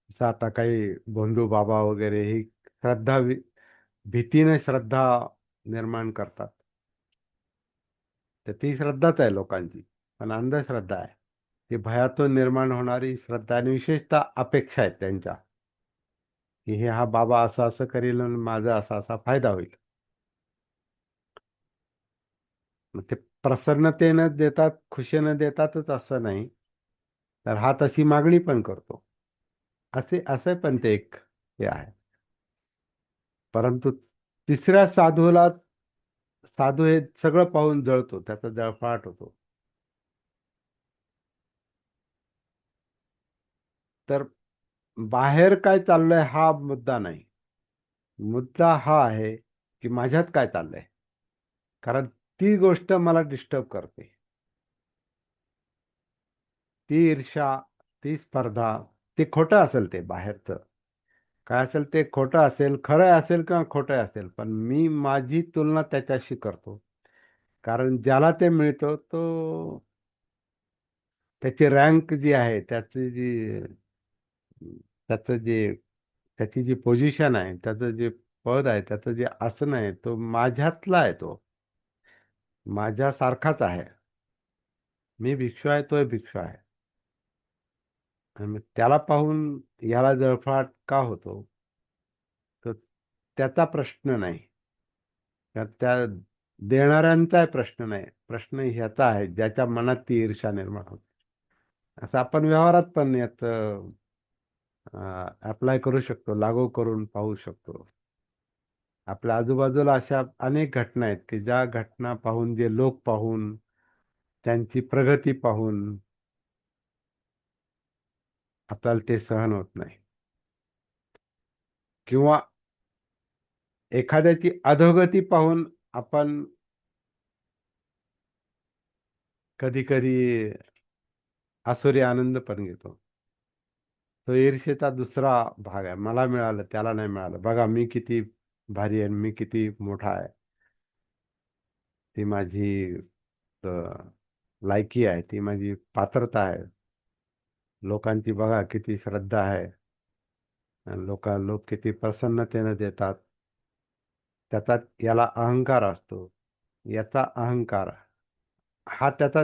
जसं आता काही भोंदू बाबा वगैरे ही भीतीने श्रद्धा निर्माण करतात. तर ती श्रद्धाच आहे लोकांची, पण अंधश्रद्धा आहे. ती भयातून निर्माण होणारी श्रद्धा, आणि विशेषतः अपेक्षा आहेत त्यांच्या, की हे हा बाबा असं असं करील आणि माझा असा असा फायदा होईल. मग ते प्रसन्नतेनं देतात, खुशीनं देतातच असं नाही, तर हा तशी मागणी पण करतो. असे पण ते एक हे आहे. परंतु तिसऱ्या साधूला, साधू हे सगळं पाहून जळतो, त्याचा जळफळाट होतो. तर बाहेर काय चाललंय हा मुद्दा नाही. मुद्दा हा आहे की माझ्यात काय चाललंय, कारण ती गोष्ट मला डिस्टर्ब करते. ती ईर्ष्या, ती स्पर्धा, ते खोटं असेल, ते बाहेरचं काय असेल ते खोटं असेल, खरं असेल किंवा खोटं असेल, पण मी माझी तुलना त्याच्याशी करतो. कारण ज्याला ते मिळतं तो, त्याची रँक जी आहे, त्याचं जे त्याची जी पोझिशन आहे, त्याचं जे पद आहे, त्याचं जे आसन आहे, तो माझ्यातला आहे. तो माझ्यासारखाच आहे. मी भिक्षू आहे, तोही भिक्षू आहे. आणि मग त्याला पाहून याला जळफळाट का होतो, तर त्याचा प्रश्न नाही, त्या देणाऱ्यांचा प्रश्न नाही. प्रश्न ह्याचा आहे ज्याच्या मनात ती ईर्ष्या निर्माण होते. असं आपण व्यवहारात पण यात अप्लाय करू शकतो, लागू करून पाहू शकतो. आपल्या आजूबाजूला अशा अनेक घटना आहेत की ज्या घटना पाहून, जे लोक पाहून, त्यांची प्रगती पाहून आपल्याला ते सहन होत नाही. किंवा एखाद्याची अधोगती पाहून आपण कधी कधी आसुरी आनंद पण घेतो. तो ईर्ष्येचा दुसरा भाग आहे. मला मिळालं, त्याला नाही मिळालं. बघा मी किती भारी आहे, मी किती मोठा आहे. ती माझी अ, लायकी आहे, ती माझी पात्रता आहे. लोकांची बघा किती श्रद्धा आहे, आणि लोक किती प्रसन्नतेने देतात. त्याचा याला अहंकार असतो. याचा अहंकार हा त्याचा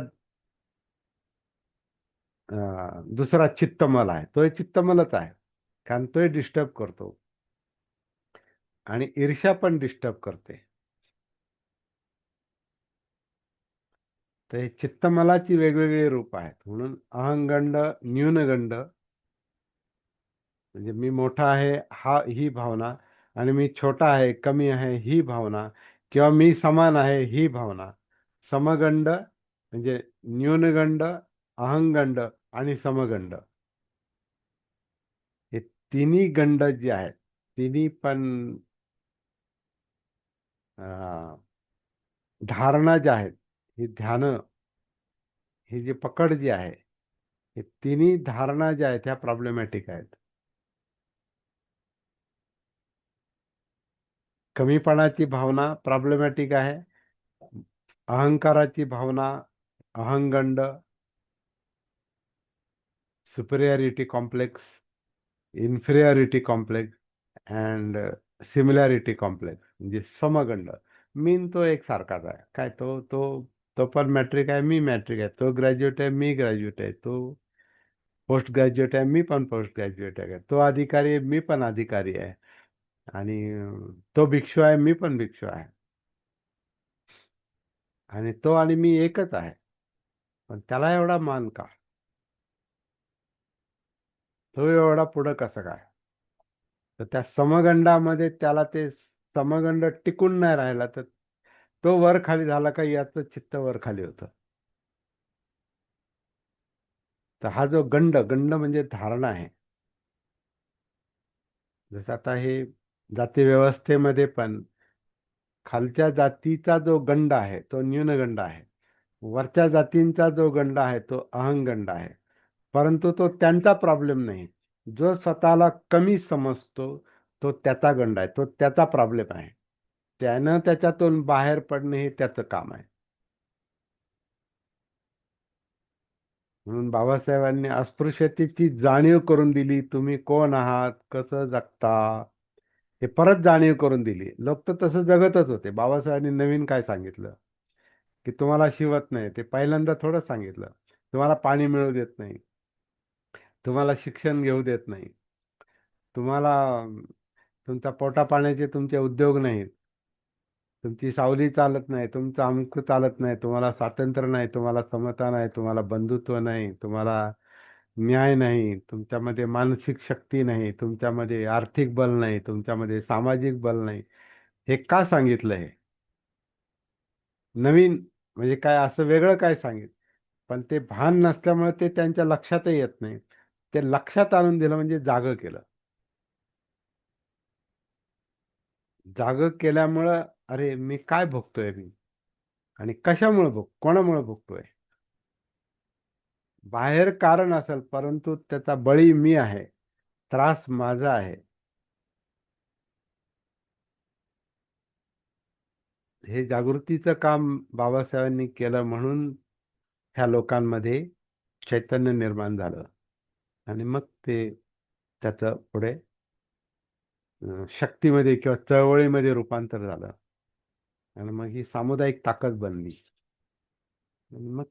दुसरा चित्तमल आहे. तो एक चित्तमलच आहे, कारण तोही डिस्टर्ब करतो, आणि ईर्ष्या पण डिस्टर्ब करते. तर हे चित्तमलाची वेगवेगळी रूप आहेत. म्हणून अहंगंड, न्यूनगंड म्हणजे मी मोठा आहे ही भावना, आणि मी छोटा आहे, कमी आहे ही भावना, किंवा मी समान आहे ही भावना. समगंड म्हणजे न्यूनगंड, अहंगंड आणि समगंड, हे तिन्ही गंड जे आहेत, तिन्ही पण अं, धारणा ज्या आहेत, ही ध्यान, ही जी पकड जी आहे, हे तिन्ही धारणा ज्या आहेत ह्या प्रॉब्लेमॅटिक आहेत. कमीपणाची भावना प्रॉब्लेमॅटिक आहे. अहंकाराची भावना, अहंगंड, superiority complex, inferiority complex and similarity complex म्हणजे समगंड. मीन तो एक सारखाच आहे. काय तो पण मॅट्रिक आहे, मी मॅट्रिक आहे. तो ग्रॅज्युएट आहे, मी ग्रॅज्युएट आहे. तो पोस्ट ग्रॅज्युएट आहे, मी पण पोस्ट ग्रॅज्युएट आहे. तो अधिकारी आहे, मी पण अधिकारी आहे. आणि तो भिक्षू आहे, मी पण भिक्षू आहे. आणि तो आणि मी एकच आहे. पण त्याला एवढा मान का? तो एवढा पुढं कसं काय? तर त्या समगंडामध्ये त्याला ते समगंड टिकून नाही राहिला तर तो वर खाली झाला का याचं चित्त वर खाली होतं. तर हा जो गंड गंड म्हणजे धारणा आहे. जसं आता हे जाती व्यवस्थेमध्ये पण खालच्या जातीचा जो गंड आहे तो न्यूनगंड आहे. वरच्या जातींचा जो गंड आहे तो अहंगंड आहे. परंतु तो त्यांचा प्रॉब्लेम नाही. जो स्वतःला कमी समजतो तो त्याचा गंड आहे, तो त्याचा प्रॉब्लेम आहे. त्यानं त्याच्यातून बाहेर पडणे हे त्याचं काम आहे. म्हणून बाबासाहेबांनी अस्पृश्यतेची जाणीव करून दिली. तुम्ही कोण आहात, कसं जगता, हे परत जाणीव करून दिली. लोक तर तसं जगतच होते. बाबासाहेबांनी नवीन काय सांगितलं की तुम्हाला शिवत नाही, ते पहिल्यांदा थोडं सांगितलं. तुम्हाला पाणी मिळू देत नाही, तुम्हाला शिक्षण घेऊ देत नाही, तुम्हाला तुमच्या पोटापाण्याचे तुमचे उद्योग नाहीत, तुमची सावली चालत नाही, तुमचं अमुक चालत नाही, तुम्हाला स्वातंत्र्य नाही, तुम्हाला समता नाही, तुम्हाला बंधुत्व नाही, तुम्हाला न्याय नाही, तुमच्यामध्ये मानसिक शक्ती नाही, तुमच्यामध्ये आर्थिक बल नाही, तुमच्यामध्ये सामाजिक बल नाही. हे का सांगितलं? हे नवीन म्हणजे काय असं वेगळं काय सांगितलं? पण ते भान नसल्यामुळे ते त्यांच्या लक्षातही येत नाही. ते लक्षात आणून दिलं म्हणजे जागं केलं. जागं केल्यामुळं अरे मी काय भोगतोय मी, आणि कशामुळे कोणामुळे भोगतोय. बाहेर कारण असेल परंतु त्याचा बळी मी आहे, त्रास माझा आहे. हे जागृतीचं काम बाबासाहेबांनी केलं म्हणून ह्या लोकांमध्ये चैतन्य निर्माण झालं. आणि मग ते त्याचं पुढे शक्तीमध्ये किंवा चळवळीमध्ये रूपांतर झालं. आणि मग ही सामुदायिक ताकद बनली. आणि मग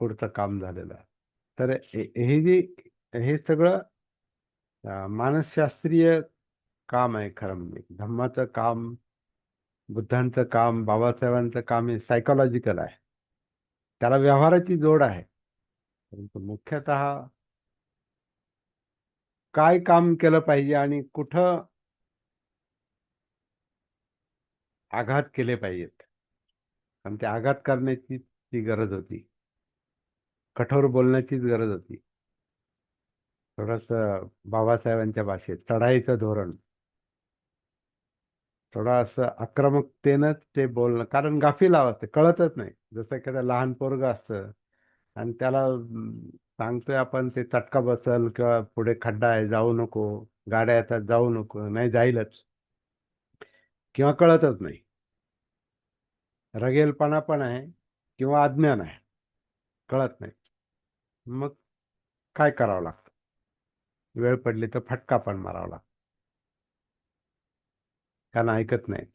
पुढचं काम झालेलं आहे. तर हे जे हे सगळं मानसशास्त्रीय काम आहे खरं म्हणजे. धम्माचं काम, बुद्धांचं काम, बाबासाहेबांचं काम हे सायकोलॉजिकल आहे. त्याला व्यवहाराची जोड आहे. परंतु मुख्यतः काय काम केलं पाहिजे आणि कुठं आघात केले पाहिजेत, आणि ते आघात करण्याची ती गरज होती. कठोर बोलण्याचीच गरज होती. थोडस बाबासाहेबांच्या भाषेत चढाईचं धोरण, थोडं असं आक्रमकतेनं ते बोलणं. कारण गाफील आवाज, ते कळतच नाही. जसं एखादं लहान पोरग असतं आणि त्याला सांगतोय आपण, ते चटका बसल किंवा पुढे खड्डा आहे जाऊ नको, गाड्या येतात जाऊ नको, नाही जाईलच, किंवा कळतच नाही. रगेलपणा पण आहे किंवा अज्ञान आहे, कळत नाही. मग काय करावं लागतं? वेळ पडली तर फटका पण मारावा लागतो. त्यांना ऐकत नाही.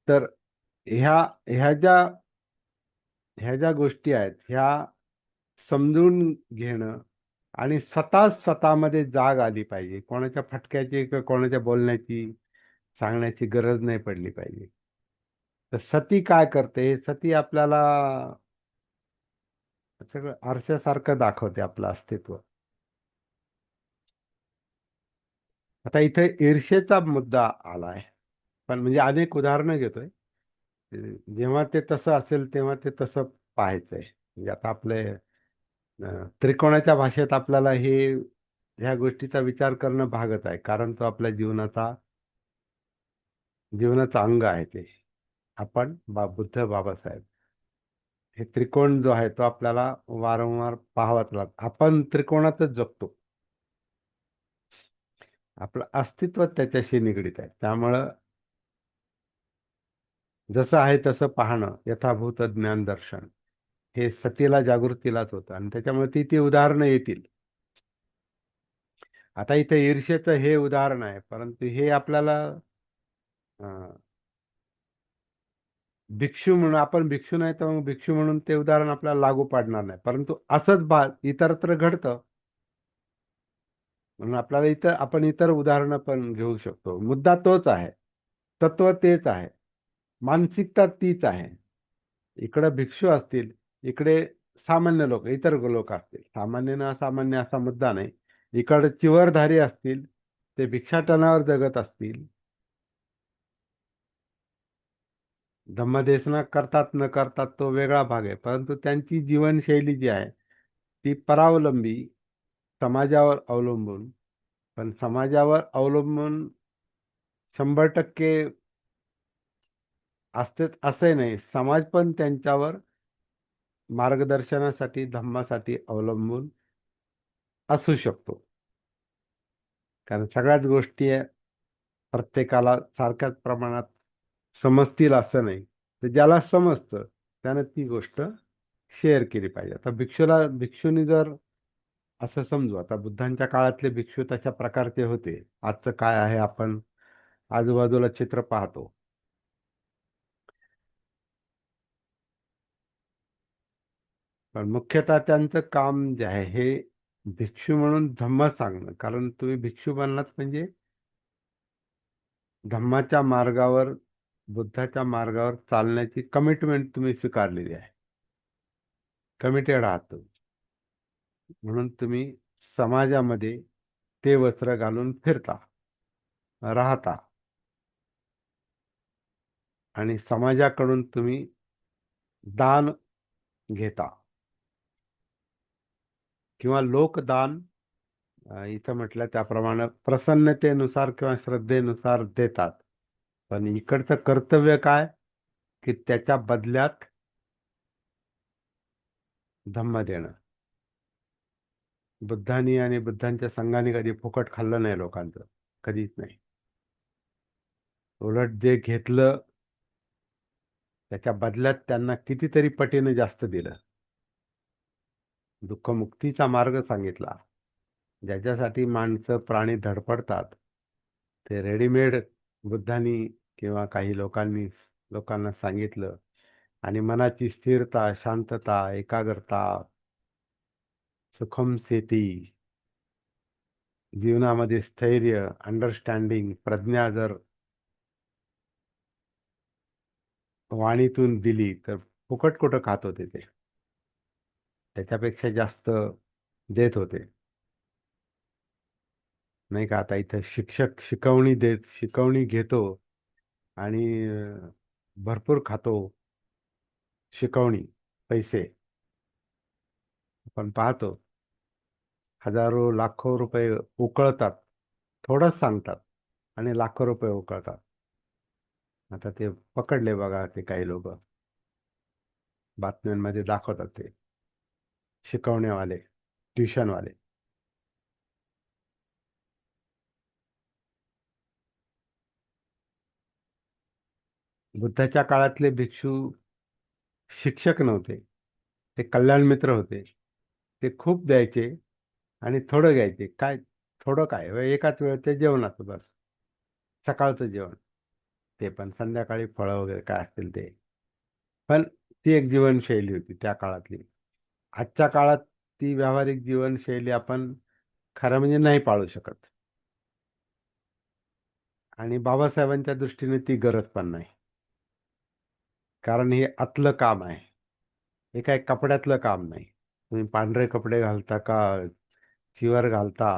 तर ह्या ह्या ज्या ह्या ज्या गोष्टी आहेत ह्या समजून घेणं, आणि स्वतःमध्ये जाग आली पाहिजे. कोणाच्या फटक्याची किंवा कोणाच्या बोलण्याची, सांगण्याची गरज नाही पडली पाहिजे. तर सती काय करते? सती आपल्याला सगळं आरशासारखं दाखवते आपलं अस्तित्व. आता इथे ईर्षेचा मुद्दा आलाय, पण म्हणजे अनेक उदाहरणं घेतोय. जेव्हा ते तसं असेल तेव्हा ते तसं पाहायचंय. म्हणजे आता आपले त्रिकोणाच्या भाषेत आपल्याला ह्या गोष्टीचा विचार करणं भागत आहे. कारण तो आपल्या जीवनाचा अंग आहे ते. आपण बुद्ध बाबासाहेब, हे त्रिकोण जो आहे तो आपल्याला वारंवार पाहावाच लागतो. आपण त्रिकोणातच जगतो. आपलं अस्तित्व त्याच्याशी निगडीत आहे. त्यामुळं जसं आहे तसं पाहणं, यथाभूत ज्ञान दर्शन, हे सतीला जागृतीलाच होतं. आणि त्याच्यामुळे ती उदाहरणं येतील. आता इथे ईर्ष्येचं हे उदाहरण आहे, परंतु हे आपल्याला भिक्षू म्हणून, आपण भिक्षू नाही तर मग भिक्षू म्हणून ते उदाहरण आपल्याला लागू पडणार नाही. परंतु असंच इतरत्र घडतं, म्हणून आपल्याला आपण इतर उदाहरणं पण घेऊ शकतो. मुद्दा तोच आहे, तत्व तेच आहे, मानसिकता तीच आहे. इकडे भिक्षू असतील, इकडे सामान्य लोक, इतर लोक असतील. सामान्य ना असामान्य असा मुद्दा नाही. इकडे चिवरधारी असतील, ते भिक्षाटनावर जगत असतील, धम्मदेशना करतात न करतात तो वेगळा भाग आहे, परंतु त्यांची जीवनशैली जी आहे ती परावलंबी, समाजावर अवलंबून. पण समाजावर अवलंबून 100% असते असंही नाही. समाज पण त्यांच्यावर मार्गदर्शनासाठी, धम्मासाठी अवलंबून असू शकतो. कारण सगळ्याच गोष्टी प्रत्येकाला सारख्याच प्रमाणात समजतील असं नाही. तर ज्याला समजतं त्यानं ती गोष्ट शेअर केली पाहिजे. आता भिक्षूनी जर असं समजू, आता बुद्धांच्या काळातले भिक्षू तशा प्रकारचे होते. आजचं काय आहे, आपण आजूबाजूला चित्र पाहतो. पण मुख्यतः त्यांचं काम जे आहे हे भिक्षू म्हणून धम्म सांगणं. कारण तुम्ही भिक्षू बनलात म्हणजे धम्माच्या मार्गावर, बुद्धाच्या मार्गावर चालण्याची कमिटमेंट तुम्ही स्वीकारलेली आहे. कमिटेड आहात तुम्ही. म्हणून तुम्ही समाजामध्ये ते वस्त्र घालून फिरता, राहता, आणि समाजाकडून तुम्ही दान घेता किंवा लोकदान, इथं म्हटलं त्याप्रमाणे प्रसन्नतेनुसार किंवा श्रद्धेनुसार देतात. पण इकडचं कर्तव्य काय, की त्याच्या बदल्यात धम्म देणं. बुद्धांनी आणि बुद्धांच्या संघाने कधी फुकट खाल्लं नाही लोकांचं, कधीच नाही. उलट जे घेतलं त्याच्या बदल्यात त्यांना कितीतरी पटीनं जास्त दिलं. दुःखमुक्तीचा मार्ग सांगितला. ज्याच्यासाठी माणसं प्राणी धडपडतात ते रेडीमेड बुद्धांनी किंवा काही लोकांना सांगितलं. आणि मनाची स्थिरता, शांतता, एकाग्रता, सुखम सेती, जीवनामध्ये स्थैर्य, अंडरस्टँडिंग, प्रज्ञा जर वाणीतून दिली तर फुकट कुठं खात होते ते, त्याच्यापेक्षा जास्त देत होते. नाही का, आता इथं शिक्षक शिकवणी घेतो आणि भरपूर खातो शिकवणी, पैसे. आपण पाहतो हजारो लाखो रुपये उकळतात, थोडंच सांगतात आणि लाखो रुपये उकळतात. आता ते पकडले बघा, ते काही लोक बातम्यांमध्ये दाखवतात, ते शिकवण्यावाले, ट्युशनवाले. बुद्धाच्या काळातले भिक्षू शिक्षक नव्हते, ते कल्याण मित्र होते. ते खूप द्यायचे आणि थोडं घ्यायचे. काय थोडं, काय एकाच वेळेचे जेवणाचं बस, सकाळचं जेवण, ते पण संध्याकाळी फळं वगैरे काय असतील ते. पण ती एक जीवनशैली होती त्या काळातली. आजच्या काळात ती व्यावहारिक जीवनशैली आपण खरं म्हणजे नाही पाळू शकत. आणि बाबासाहेबांच्या दृष्टीने ती गरज पण नाही. कारण हे आतलं काम आहे, हे काय कपड्यातलं काम नाही. तुम्ही पांढरे कपडे घालता का चिवर घालता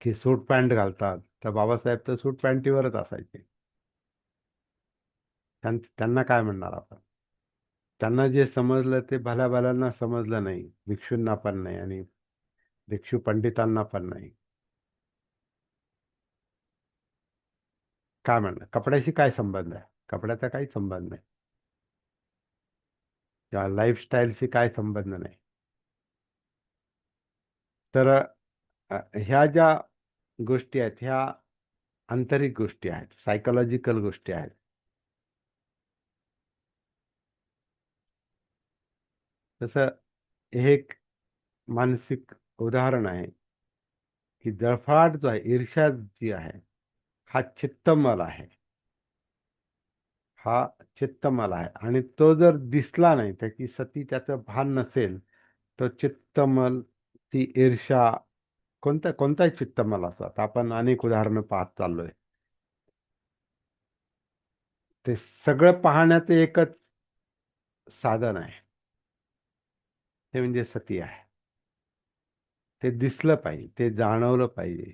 की सूट पॅन्ट घालतात, तर बाबासाहेब तर सूट पॅन्टीवरच असायचे. त्यांना काय म्हणणार आपण. त्यांना जे समजलं ते भल्या भल्यांना समजलं नाही, भिक्षूंना पण नाही आणि भिक्षू पंडितांना पण नाही. काय म्हणणार, कपड्याशी काय संबंध आहे, कपड्याचा काही संबंध नाही, किंवा लाईफस्टाईलशी काय संबंध नाही. तर ह्या ज्या गोष्टी आहेत ह्या आंतरिक गोष्टी आहेत, सायकोलॉजिकल गोष्टी आहेत. तसं हे एक मानसिक उदाहरण आहे की जळफाट जो आहे, ईर्ष्या जी आहे, हा चित्तमल आहे. हा चित्तमल आहे, आणि तो जर दिसला नाही, त्याची सती त्याचं भान नसेल, तर चित्तमल, ती ईर्ष्या, कोणताही चित्तमल असतात, आपण अनेक उदाहरणं पाहत चाललोय. ते सगळं पाहण्याचं एकच साधन आहे, ते म्हणजे सती आहे. ते दिसलं पाहिजे, ते जाणवलं पाहिजे.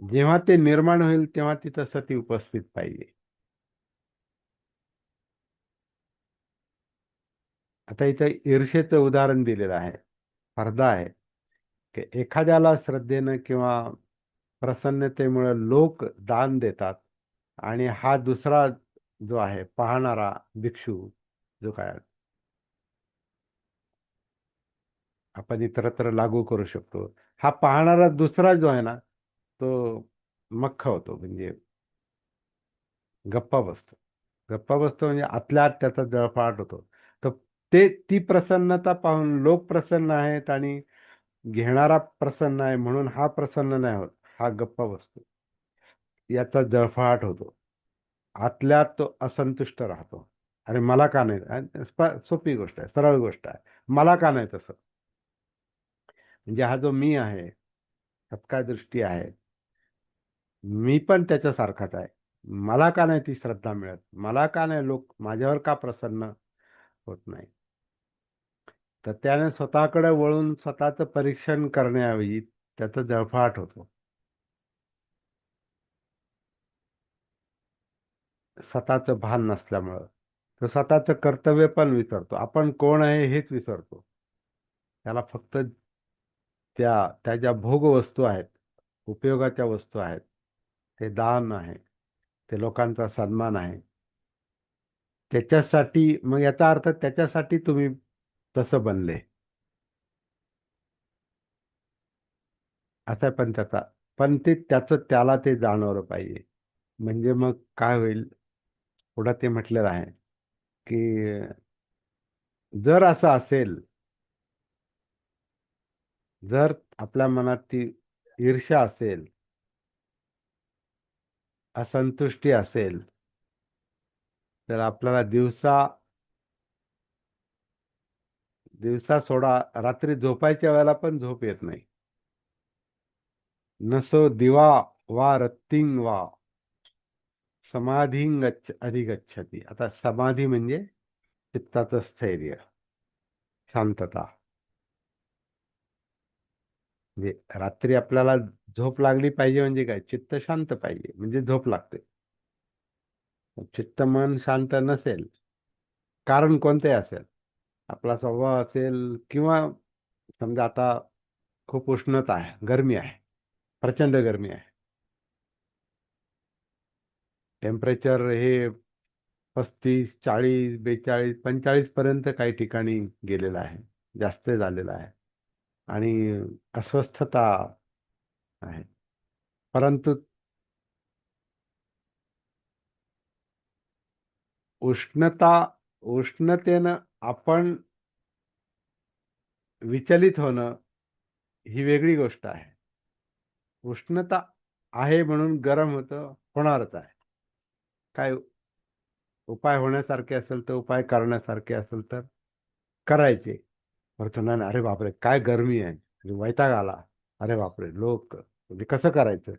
जेव्हा ते निर्माण होईल तेव्हा तिथं सती उपस्थित पाहिजे. आता इथं ईर्षेचं उदाहरण दिलेलं आहे. स्पर्धा आहे की एखाद्याला श्रद्धेनं किंवा प्रसन्नतेमुळे लोक दान देतात आणि हा दुसरा जो आहे पाहणारा भिक्षू, जो काय आपण इतरत्र लागू करू शकतो, हा पाहणारा दुसरा जो आहे ना, तो मख्ख होतो, म्हणजे गप्पा बसतो. गप्पा बसतो म्हणजे आतल्या आत त्याचा जळफळाट होतो. तर ती प्रसन्नता पाहून लोक प्रसन्न आहेत आणि घेणारा प्रसन्न आहे म्हणून हा प्रसन्न नाही होत, हा गप्पा बसतो. याचा जळफळाट होतो. आतल्यात तो असंतुष्ट राहतो. अरे मला का नाही, सोपी गोष्ट आहे, सरळ गोष्ट आहे. मला का नाही तसं? म्हणजे हा जो मी आहे, सत्काय दृष्टी आहे, मी पण त्याच्यासारखाच आहे. मला का नाही ती श्रद्धा मिळत? मला का नाही लोक माझ्यावर का प्रसन्न होत नाही? तर त्याने स्वतःकडे वळून स्वतःचं परीक्षण करण्याऐवजी त्याचा जळफळाट होतो. स्वतःचं भान नसल्यामुळं तो स्वतःचं कर्तव्य पण विसरतो. आपण कोण आहे हेच विसरतो. त्याला फक्त त्या ज्या भोग वस्तू आहेत, उपयोगाच्या वस्तू आहेत, ते दान आहे, ते लोकांचा सन्मान आहे, त्याच्यासाठी, मग याचा अर्थ त्याच्यासाठी तुम्ही तसं बनले असं पण त्याचा, पण ते त्याला ते जाणवलं पाहिजे. म्हणजे मग काय होईल, पुढं ते म्हटलेलं आहे की जर असं असेल, जर आपल्या मनात ती ईर्ष्या असेल, असंतुष्टी असेल, तर आपल्याला दिवसा दिवसा सोडा, रात्री झोपायच्या वेळेला पण झोप येत नाही. नसो दिवा वा रत्तिंग वा समाधींगच्छ अधिगच्छति. आता समाधी म्हणजे चित्ताचं स्थैर्य, शांतता. म्हणजे रात्री आपल्याला झोप लागली पाहिजे म्हणजे काय, चित्त शांत पाहिजे म्हणजे झोप लागते. चित्त मन शांत नसेल, कारण कोणते असेल, आपला स्वभाव असेल किंवा समजा आता खूप उष्णता आहे, गरमी आहे, प्रचंड गरमी आहे, टेम्परेचर हे 35, 40, 42, 45 पर्यंत काही ठिकाणी गेलेलं आहे, जास्त झालेलं आहे. आणि अस्वस्थता आहे. परंतु उष्णता उष्णतेनं आपण विचलित होणं ही वेगळी गोष्ट आहे. उष्णता आहे म्हणून गरम होतं, होणारच आहे. काय उपाय होण्यासारखे असेल तर, उपाय करण्यासारखे असेल तर करायचे. परंतु नाही ना, अरे बापरे काय गरमी आहे, म्हणजे वैताग आला, अरे बापरे लोक, म्हणजे कसं करायचं?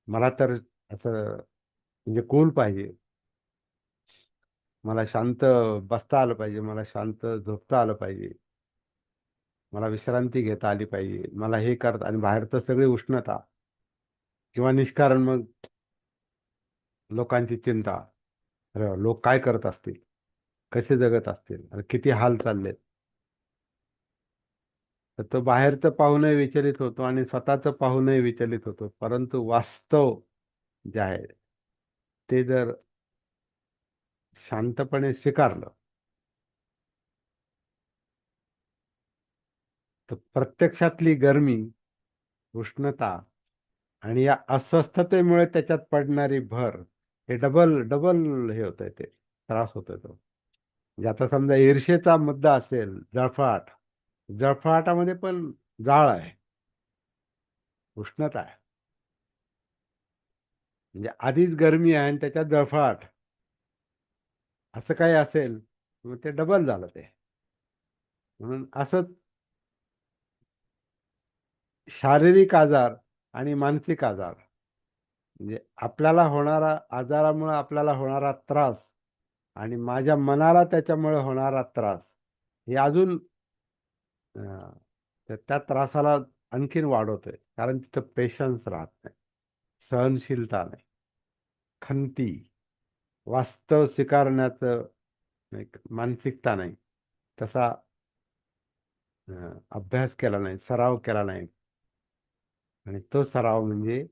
मला तर असं म्हणजे कूल पाहिजे, मला शांत बसता आलं पाहिजे, मला शांत झोपता आलं पाहिजे, मला विश्रांती घेता आली पाहिजे, मला हे करत, आणि बाहेर तर सगळी उष्णता किंवा निष्कारण मग लोकांची चिंता, अरे लोक काय करत असतील, कसे जगत असतील, अरे किती हाल चाललेत. तर तो बाहेरचं पाहूनही विचलित होतो आणि स्वतःचं पाहूनही विचलित होतो. परंतु वास्तव जे आहे ते जर शांतपणे स्वीकारलं, तर प्रत्यक्षातली गरमी, उष्णता आणि या अस्वस्थतेमुळे त्याच्यात पडणारी भर, हे डबल डबल हे होतंय, ते त्रास होतोय तो. म्हणजे आता समजा ईर्षेचा मुद्दा असेल, जळफळाट, जळफळाटामध्ये पण जाळ आहे, उष्णता आहे. म्हणजे आधीच गरमी आहे आणि त्याच्यात जळफळाट, असं काही असेल मग ते डबल झालं ते. म्हणून असंच शारीरिक आजार आणि मानसिक आजार, म्हणजे आपल्याला होणारा आजारामुळे आपल्याला होणारा त्रास आणि माझ्या मनाला त्याच्यामुळे होणारा त्रास, हे अजून अं, त्या त्रासाला आणखीन वाढवतंय, कारण तिथं पेशन्स राहत नाही, सहनशीलता नाही, खंती, वास्तव स्वीकारण्याचं एक मानसिकता नाही, तसा अभ्यास केला नाही, सराव केला नाही. आणि तो सराव म्हणजे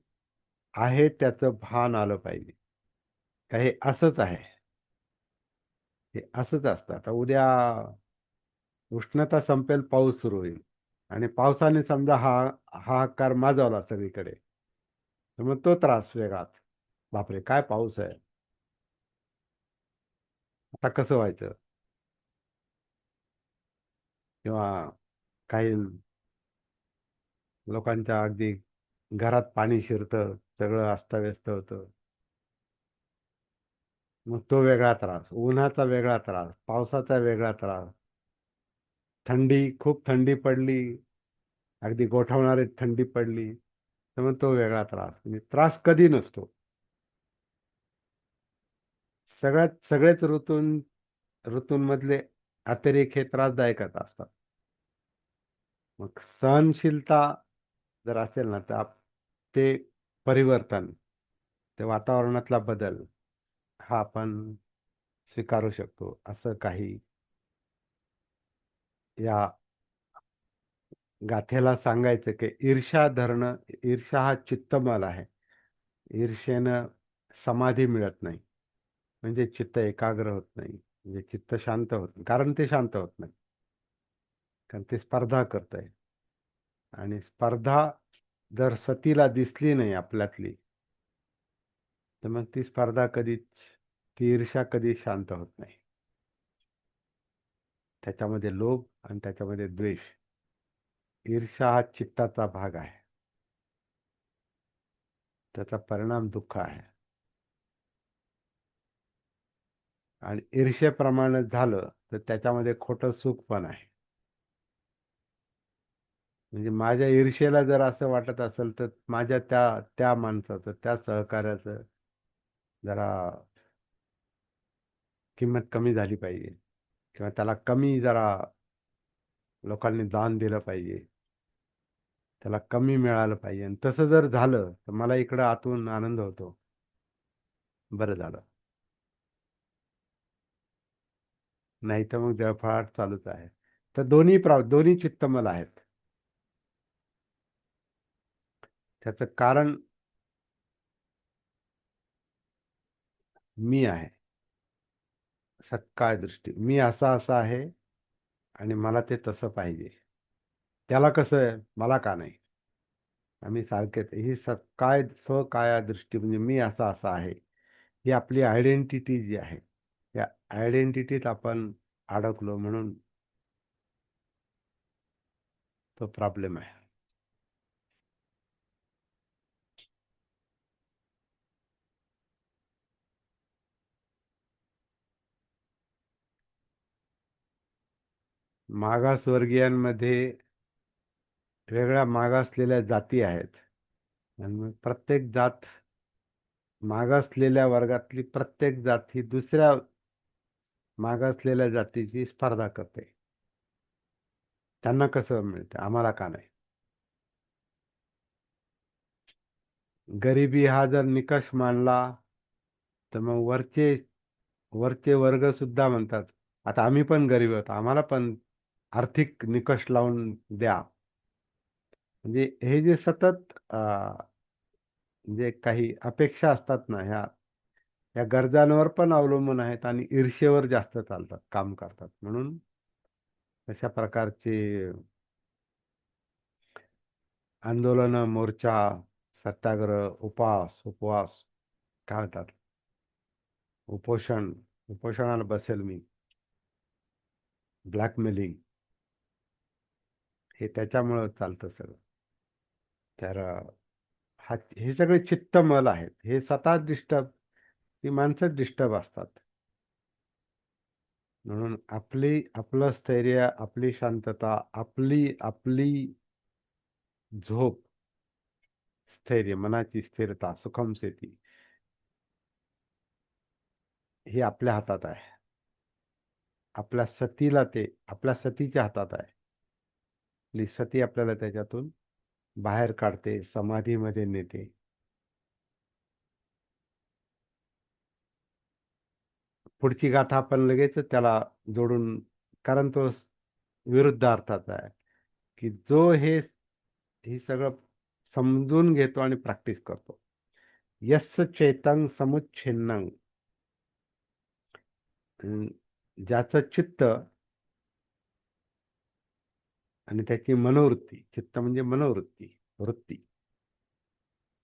आहे त्याचं भान आलं पाहिजे. का हे असंच आहे, हे असंच असतं. आता उद्या उष्णता संपेल, पाऊस सुरू होईल आणि पावसाने समजा हाहाकार माजवला सगळीकडे, तर मग तो त्रास वेगळाच. बापरे, काय पाऊस आहे, आता कसं व्हायचं? किंवा काही लोकांच्या अगदी घरात पाणी शिरतं, सगळं अस्ताव्यस्त होतं, मग तो वेगळा त्रास. उन्हाचा वेगळा त्रास, पावसाचा वेगळा त्रास, थंडी, खूप थंडी पडली, अगदी गोठवणारी थंडी पडली, तर मग तो वेगळा त्रास. म्हणजे त्रास कधी नसतो. सगळेच ऋतूंमधले अतिरेक हे त्रासदायकच असतात. मग सहनशीलता जर असेल ना, तर ते परिवर्तन, ते वातावरणातला बदल हा आपण स्वीकारू शकतो. असं काही या गाथेला सांगायचं, की ईर्ष्या हा चित्तमल आहे. ईर्ष्येनं समाधी मिळत नाही, म्हणजे चित्त एकाग्र होत नाही, म्हणजे चित्त शांत होत नाही, कारण ते शांत होत नाही, कारण ते स्पर्धा करतंय. आणि स्पर्धा जर सतीला दिसली नाही आपल्यातली, तर मग ती ईर्ष्या कधी शांत होत नाही. त्याच्यामध्ये लोभ आणि त्याच्यामध्ये द्वेष. ईर्ष्या हा चित्ताचा भाग आहे, त्याचा परिणाम दुःख आहे. आणि ईर्ष्येप्रमाणे झालं तर त्याच्यामध्ये खोटं सुख पण आहे. म्हणजे माझ्या ईर्ष्येला जर असं वाटत असेल, तर माझ्या त्या त्या माणसाचं, त्या सहकार्याचं जरा किंमत कमी झाली पाहिजे, किंवा त्याला कमी जरा लोकांनी दान दिलं पाहिजे, त्याला कमी मिळालं पाहिजे. आणि तसं जर झालं तर मला इकडं आतून आनंद होतो, बरं झालं. नाही तर मग जळफळाट चालूच आहे. तर दोन्ही चित्तमल आहेत. त्याचं कारण मी आहे, सत्काय दृष्टी. मी असा असा आहे आणि मला ते तसं पाहिजे. त्याला कसं आहे, मला का नाही? आम्ही सारखेच. ही स्वकाया दृष्टी, म्हणजे मी असा असा आहे, ही आपली आयडेंटिटी जी आहे, या आयडेंटिटीत आपण अडकलो, म्हणून तो प्रॉब्लेम आहे. मागासवर्गीयांमध्ये वेगळ्या मागासलेल्या जाती आहेत. आणि मग मागासलेल्या वर्गातली प्रत्येक जात ही दुसऱ्या मागासलेल्या जातीची स्पर्धा करते. त्यांना कसं मिळतं, आम्हाला का नाही? गरिबी हा जर निकष मानला, तर मग वरचे वरचे वर्ग सुद्धा म्हणतात, आता आम्ही पण गरीब आहोत, आम्हाला पण आर्थिक निकष लावून द्या. म्हणजे हे जे सतत म्हणजे काही अपेक्षा असतात ना, ह्या गरजांवर पण अवलंबून आहेत आणि ईर्ष्येवर जास्त चालतात, काम करतात. म्हणून अशा प्रकारचे आंदोलन, मोर्चा, सत्याग्रह, उपवास काय म्हणतात, उपोषण, उपोषणाला बसेल मी, ब्लॅकमेलिंग, हे त्याच्यामुळं चालतं सगळं. तर हे सगळे चित्तमल आहेत. हे स्वतः डिस्टर्ब, ही माणसं डिस्टर्ब असतात. म्हणून आपलं स्थैर्य, आपली शांतता, आपली आपली झोप, स्थैर्य, मनाची स्थिरता, सुखम स्थिती, ही आपल्या हातात आहे. आपल्या सतीला ते आपल्या सतीच्या हातात आहे. आपली सती आपल्याला त्याच्यातून बाहेर काढते, समाधीमध्ये नेते. पुढची गाथा आपण लगेच त्याला जोडून, कारण तो विरुद्ध अर्थाचा आहे, की जो ही सगळं समजून घेतो आणि प्रॅक्टिस करतो. यस्य चेतं समुच्छिन्नं, ज्याचं चित्त आणि त्याची मनोवृत्ती, चित्त म्हणजे मनोवृत्ती, वृत्ती,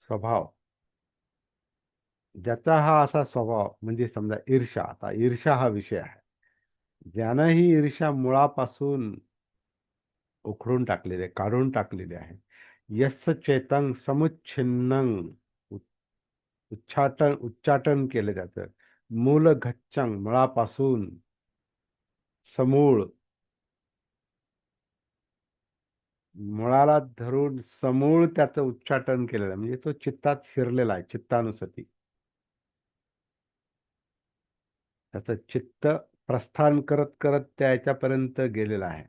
स्वभाव, ज्याचा हा असा स्वभाव, म्हणजे समजा ईर्ष्या, आता ईर्ष्या हा विषय आहे. ज्यानं ही ईर्ष्या मुळापासून उखडून टाकलेले आहे, काढून टाकलेले आहे. यस्य चेतं समुच्छिन्नं, उच्चाटन केलं त्याचं. मूल घच्चं, मुळापासून, समूळ, मुळाला धरून समूळ त्याचं उच्चाटन केलेलं आहे. म्हणजे तो चित्तात शिरलेला आहे, चित्तानुसती. त्याचं चित्त प्रस्थान करत करत त्याच्यापर्यंत गेलेलं आहे.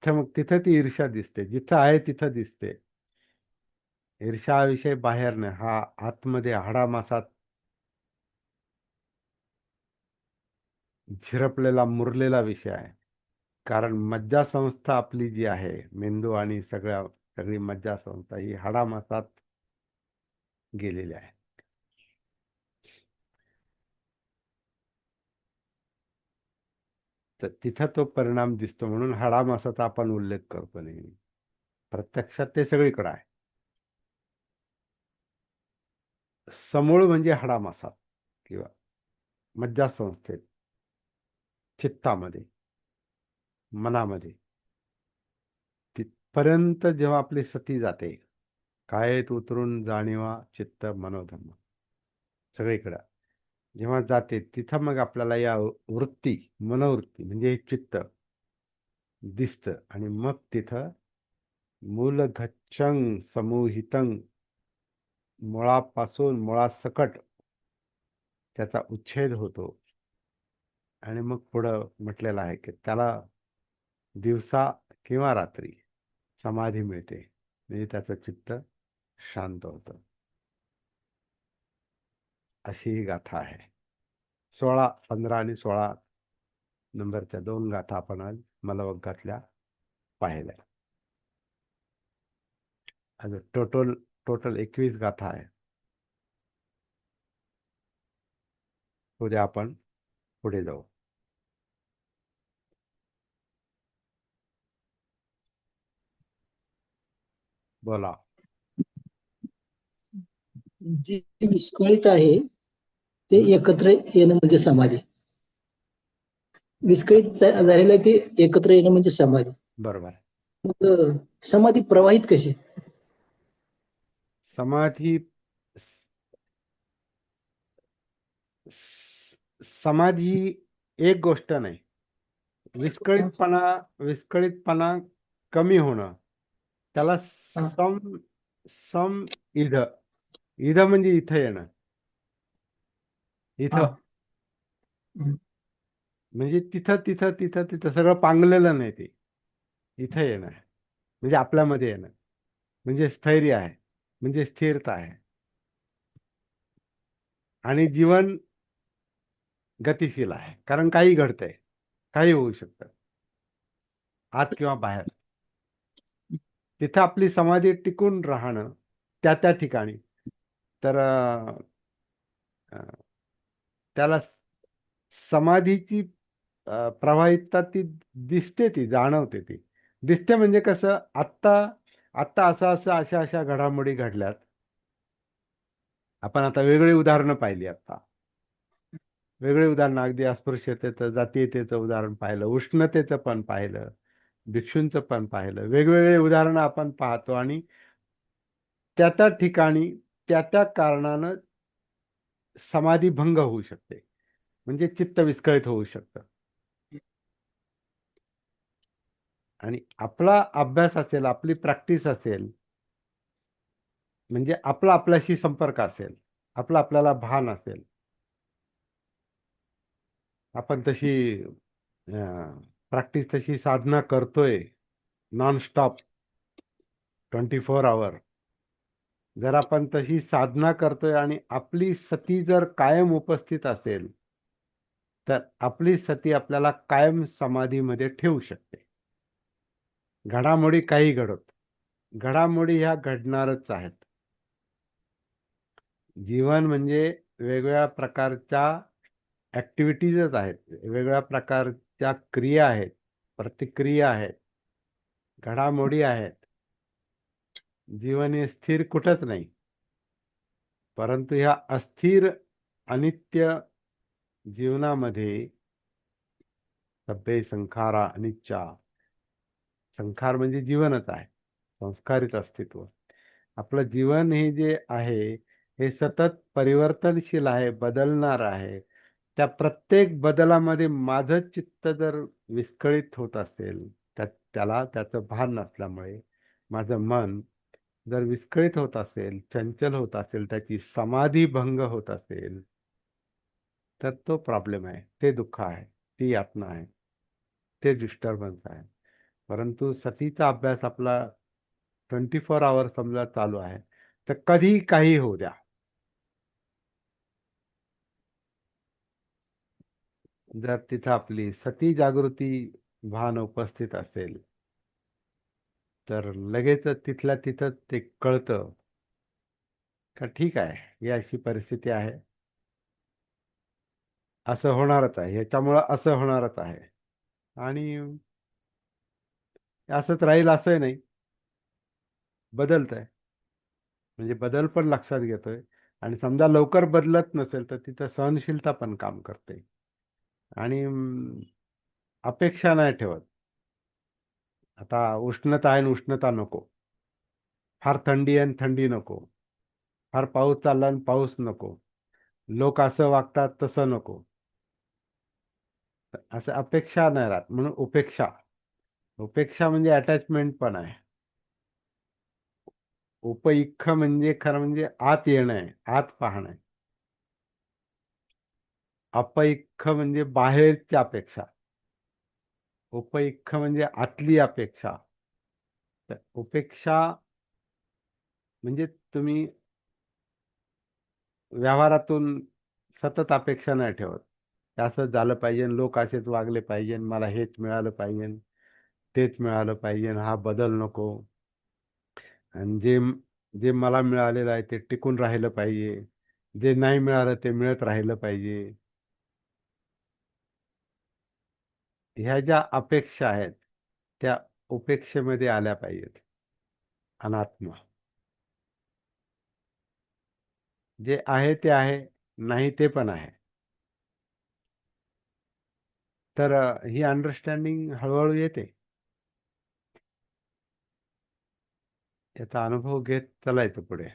मग तिथं ती ईर्ष्या दिसते, जिथं आहे तिथं दिसते. ईर्ष्या हा विषय बाहेर नाही, हा आतमध्ये हाडामासात झिरपलेला, मुरलेला विषय आहे. कारण मज्जासंस्था आपली जी आहे, मेंदू आणि सगळी मज्जासंस्था ही हाडामासात गेलेली आहे. तर तिथं तो परिणाम दिसतो, म्हणून हाडामासाचा आपण उल्लेख करतो नेहमी. प्रत्यक्षात ते सगळीकडे आहे. समूळ म्हणजे हाडामासात किंवा मज्जासंस्थेत, चित्तामध्ये, मनामध्ये. तिथपर्यंत जेव्हा आपली सती जाते, कायेत उतरून जाणीवा चित्त मनोधर्म सगळीकडे जेव्हा जाते, तिथं मग आपल्याला या वृत्ती, मनोवृत्ती म्हणजे चित्त दिसतं. आणि मग तिथं मूलघच्चं समूहितं, मुळापासून मुळासकट त्याचा उच्छेद होतो. आणि मग पुढं म्हटलेलं आहे की त्याला दिवसा किंवा रात्री समाधी मिळते, म्हणजे त्याचं चित्त शांत होतं. अशी ही गाथा आहे. 16, 15 आणि 16 नंबरच्या 2 गाथा आपण आज मलवग्गातल्या पाहिल्या. आज टोटल 21 गाथा आहे. उद्या आपण पुढे जाऊ. बोला. जे विस्कळीत आहे ते एकत्र येणं म्हणजे समाधी. विस्कळीत झालेलं आहे ते एकत्र येणं म्हणजे समाधी. बरोबर. मग समाधी प्रवाहित कशी? समाधी समाधी एक गोष्ट नाही. विस्कळीतपणा कमी होणं, त्याला सम इध इध म्हणजे इथं येणं. इथं म्हणजे तिथं तिथं तिथं तिथं सगळं पांगलेलं नाही, ते इथं येणं आहे. म्हणजे आपल्यामध्ये येणं म्हणजे स्थैर्य आहे, म्हणजे स्थिरता आहे. आणि जीवन गतिशील आहे, कारण काही घडतंय, काही होऊ शकतं आत किंवा बाहेर. तिथं आपली समाधी टिकून राहणं त्या ठिकाणी, तर त्याला समाधीची प्रवाहितता ती दिसते, ती जाणवते. ती दिसते म्हणजे कसं, आत्ता आत्ता अशा अशा घडामोडी घडल्यात. आपण आता वेगळी उदाहरणं पाहिली. आता वेगळी उदाहरणं, अगदी अस्पृश्यतेचं, जातीयतेचं उदाहरण पाहिलं, उष्णतेचं पण पाहिलं, भिक्षूंचं पण पाहिलं. वेगवेगळे उदाहरणं आपण पाहतो आणि त्या ठिकाणी त्या कारणानं समाधी भंग होऊ शकते, म्हणजे चित्त विस्कळीत होऊ शकतं. आणि आपला अभ्यास असेल, आपली प्रॅक्टिस असेल, म्हणजे आपल्याशी संपर्क असेल, आपल्याला भान असेल, आपण तशी प्रॅक्टिस तशी साधना करतोय नॉन स्टॉप 24 आवर, जर आपण तशी साधना करतोय आणि आपली सती जर कायम उपस्थित असेल, तर आपली सती आपल्याला कायम समाधीमध्ये ठेवू शकते. घडामोडी काही घडत, घडामोडी ह्या घडणारच आहेत. जीवन म्हणजे वेगवेगळ्या प्रकारच्या ऍक्टिव्हिटीजच आहेत, वेगवेगळ्या प्रकारच्या क्रिया आहेत, प्रतिक्रिया आहेत, घडामोडी आहेत. जीवन हे स्थिर कुठंच नाही. परंतु ह्या अस्थिर अनित्य जीवनामध्ये सभ्ये संखारा अनिच्चा, संखार म्हणजे जीवनच आहे, संस्कारित अस्तित्व. आपलं जीवन हे जे आहे हे सतत परिवर्तनशील आहे, बदलणार आहे. त्या प्रत्येक बदलामध्ये माझं चित्त जर विस्कळीत होत असेल, त्याला त्याचं भान नसल्यामुळे माझं मन जर विस्कळीत होत असेल, चंचल होत असेल, त्याची समाधी भंग होत असेल, तर तो प्रॉब्लेम आहे, ते दुःख आहे, ती यातना आहे, ते डिस्टर्बन्स आहे. परंतु सतीचा अभ्यास आपला 24 आवर समजा चालू आहे, तर कधी काही होऊ द्या, जर तिथं आपली सती जागृती भान उपस्थित असेल, तर लगेच तिथल्या तिथं ते कळतं का ठीक आहे, ही अशी परिस्थिती आहे, असं होणारच आहे, ह्याच्यामुळं असं होणारच आहे. आणि असंच राहील असंही नाही, बदलत आहे. म्हणजे बदल पण लक्षात घेतोय. आणि समजा लवकर बदलत नसेल तर तिथं सहनशीलता पण काम करते. आणि अपेक्षा नाही ठेवत. आता उष्णता आहे आणि उष्णता नको, फार थंडी आहे आणि थंडी नको, फार पाऊस चालला आणि पाऊस नको, लोक असं वागतात तसं नको, असं अपेक्षा नाही राहत. म्हणून उपेक्षा, उपेक्षा म्हणजे अटॅचमेंट पण आहे. उपइख्ख म्हणजे खरं म्हणजे आत येणं आहे, आत पाहणं आहे. अपइख्ख म्हणजे बाहेरची अपेक्षा, उपइख्ख म्हणजे आतली अपेक्षा. तर उपेक्षा म्हणजे तुम्ही व्यवहारातून सतत अपेक्षा नाही ठेवत, हे असंच झालं पाहिजे, लोक असेच वागले पाहिजे, मला हेच मिळालं पाहिजे, तेच मिळालं पाहिजे, हा बदल नको, आणि जे जे मला मिळालेलं आहे ते टिकून राहिलं पाहिजे, जे नाही मिळालं ते मिळत राहिलं पाहिजे. ह्या ज्या अपेक्षा आहेत त्या उपेक्षेमध्ये आल्या पाहिजेत. अनात्मा जे आहे ते आहे, नाही ते पण आहे. तर ही अंडरस्टँडिंग हळूहळू येते. त्याचा अनुभव घेत चालायचं पुढे.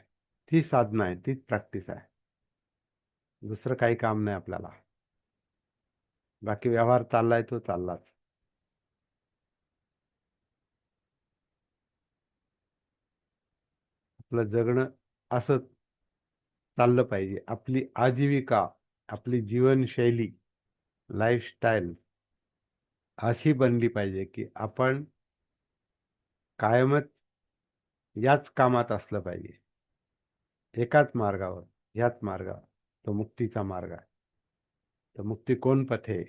ती साधना आहे, तीच प्रॅक्टिस आहे. दुसरं काही काम नाही आपल्याला. बाकी व्यवहार चाललाय तो चाललाच. आपलं जगणं असं चाललं पाहिजे. आपली आजीविका, आपली जीवनशैली, लाईफस्टाईल अशी बनली पाहिजे की आपण कायमच याच कामात असलं पाहिजे, एकाच मार्गावर, याच मार्गावर. तो मुक्तीचा मार्ग आहे. तर मुक्ती कोण पथे,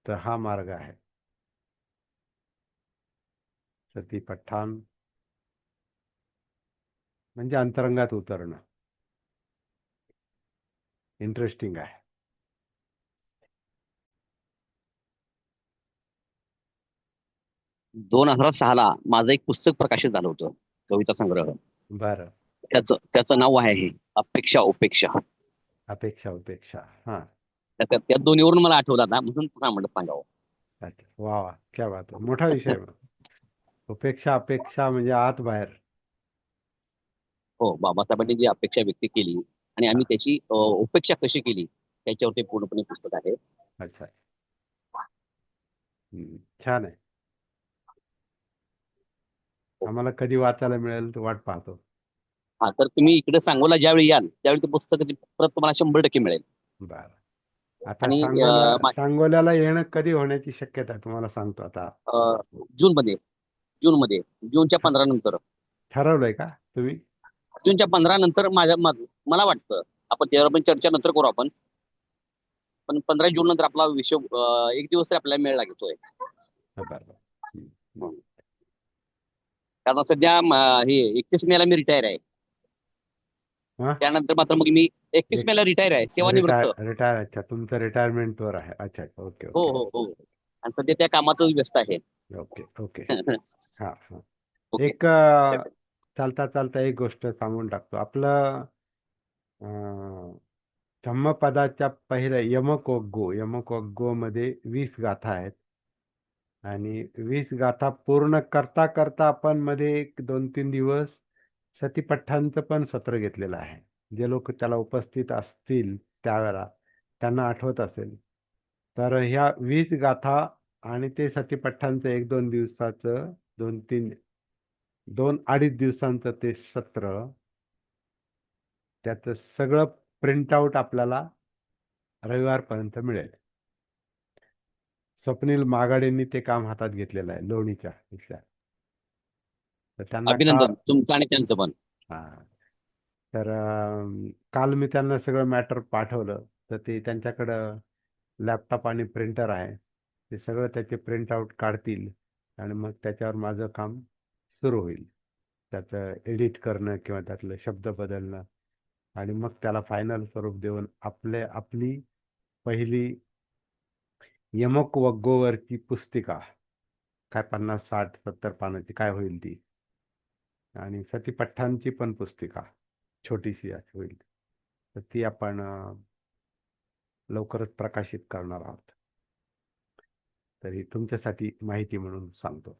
तर हा मार्ग आहे. सती पठ्ठाण म्हणजे अंतरंगात उतरणं. इंटरेस्टिंग आहे. 2006ला माझं एक पुस्तक प्रकाशित झालं होतं, कविता संग्रह. बरं. त्याचं त्याचं नाव आहे हे अपेक्षा उपेक्षा. अपेक्षा उपेक्षा, हा. त्या दोन्हीवरून मला आठवलं आता, म्हणून पुन्हा म्हणलं सांगावं. अच्छा, वा वा, क्या बात आहे, मोठा विषय मग. उपेक्षा अपेक्षा म्हणजे आत बाहेर. हो, बाबासाहेबांनी जी अपेक्षा व्यक्त केली आणि हा, आम्ही त्याची उपेक्षा कशी केली त्याच्यावरती पूर्णपणे पुस्तक आहे. अच्छा. छान आहे. आम्हाला कधी वाचायला मिळेल तर वाट पाहतो. हा, तर तुम्ही इकडे सांगोला ज्यावेळी याल त्यावेळी ते पुस्तकाची प्रत तुम्हाला 100% मिळेल. बरं. आता आणि सांगोल्याला येणं कधी होण्याची शक्यता आहे तुम्हाला सांगतो आता. जूनमध्ये जूनच्या ठ- 15 नंतर. ठरवलंय का तुम्ही? जूनच्या 15 नंतर मला वाटतं आपण त्यावर पण चर्चा नंतर करू आपण. पण 15 जून नंतर आपला विषय एक दिवस तरी आपल्याला मेळ लागतोय. बरं. हम्म. कारण सध्या हे 31 मेला मी रिटायर आहे. हा? त्यानंतर मात्र मग मी 31 मेला रिटायर आहे, सेवानिवृत्त. रिटायर अच्छा, तुमचं रिटायरमेंटवर आहे. अच्छा, ओके हो ओके हो हो. आणि सध्या त्या कामातच व्यस्त आहे. Okay okay. हा हा. ओके. एक चालता चालता एक गोष्ट सांगून टाकतो. आपलं धम्मपदाच्या पहिल्या यमक वग्गो मध्ये 20 गाथा आहेत. आणि 20 गाथा पूर्ण करता करता आपण मध्ये एक 2-3 दिवस सतीपठ्ठांचं पण सत्र घेतलेलं आहे. जे लोक त्याला उपस्थित असतील त्यावेळेला त्यांना आठवत असेल. तर ह्या 20 गाथा आणि ते सतीपठ्ठांचं 1-2 दिवसाचं 2-अडीच दिवसांचं ते सत्र, त्याचं सगळं प्रिंटआउट आपल्याला रविवारपर्यंत मिळेल. स्वप्नील मागाडेंनी ते काम हातात घेतलेलं आहे लोणीच्या इथल्या. तर त्यांना अभिनंदन तुमचं आणि त्यांचं पण. हा. तर काल मी त्यांना सगळं मॅटर पाठवलं. तर ते त्यांच्याकडं लॅपटॉप आणि प्रिंटर आहे. ते सगळं त्याचे प्रिंटआउट काढतील आणि मग त्याच्यावर माझं काम सुरू होईल. त्याचं एडिट करणं किंवा त्यातले शब्द बदलणं आणि मग त्याला फायनल स्वरूप देऊन आपली पहिली यमक वग्गोवरची पुस्तिका, काय 50, 60, 70 पानाची काय होईल ती, आणि सतीपठ्ठांची पण पुस्तिका छोटीशी अशी होईल. तर ती आपण लवकरच प्रकाशित करणार आहोत. तरी तुमच्यासाठी माहिती म्हणून सांगतो.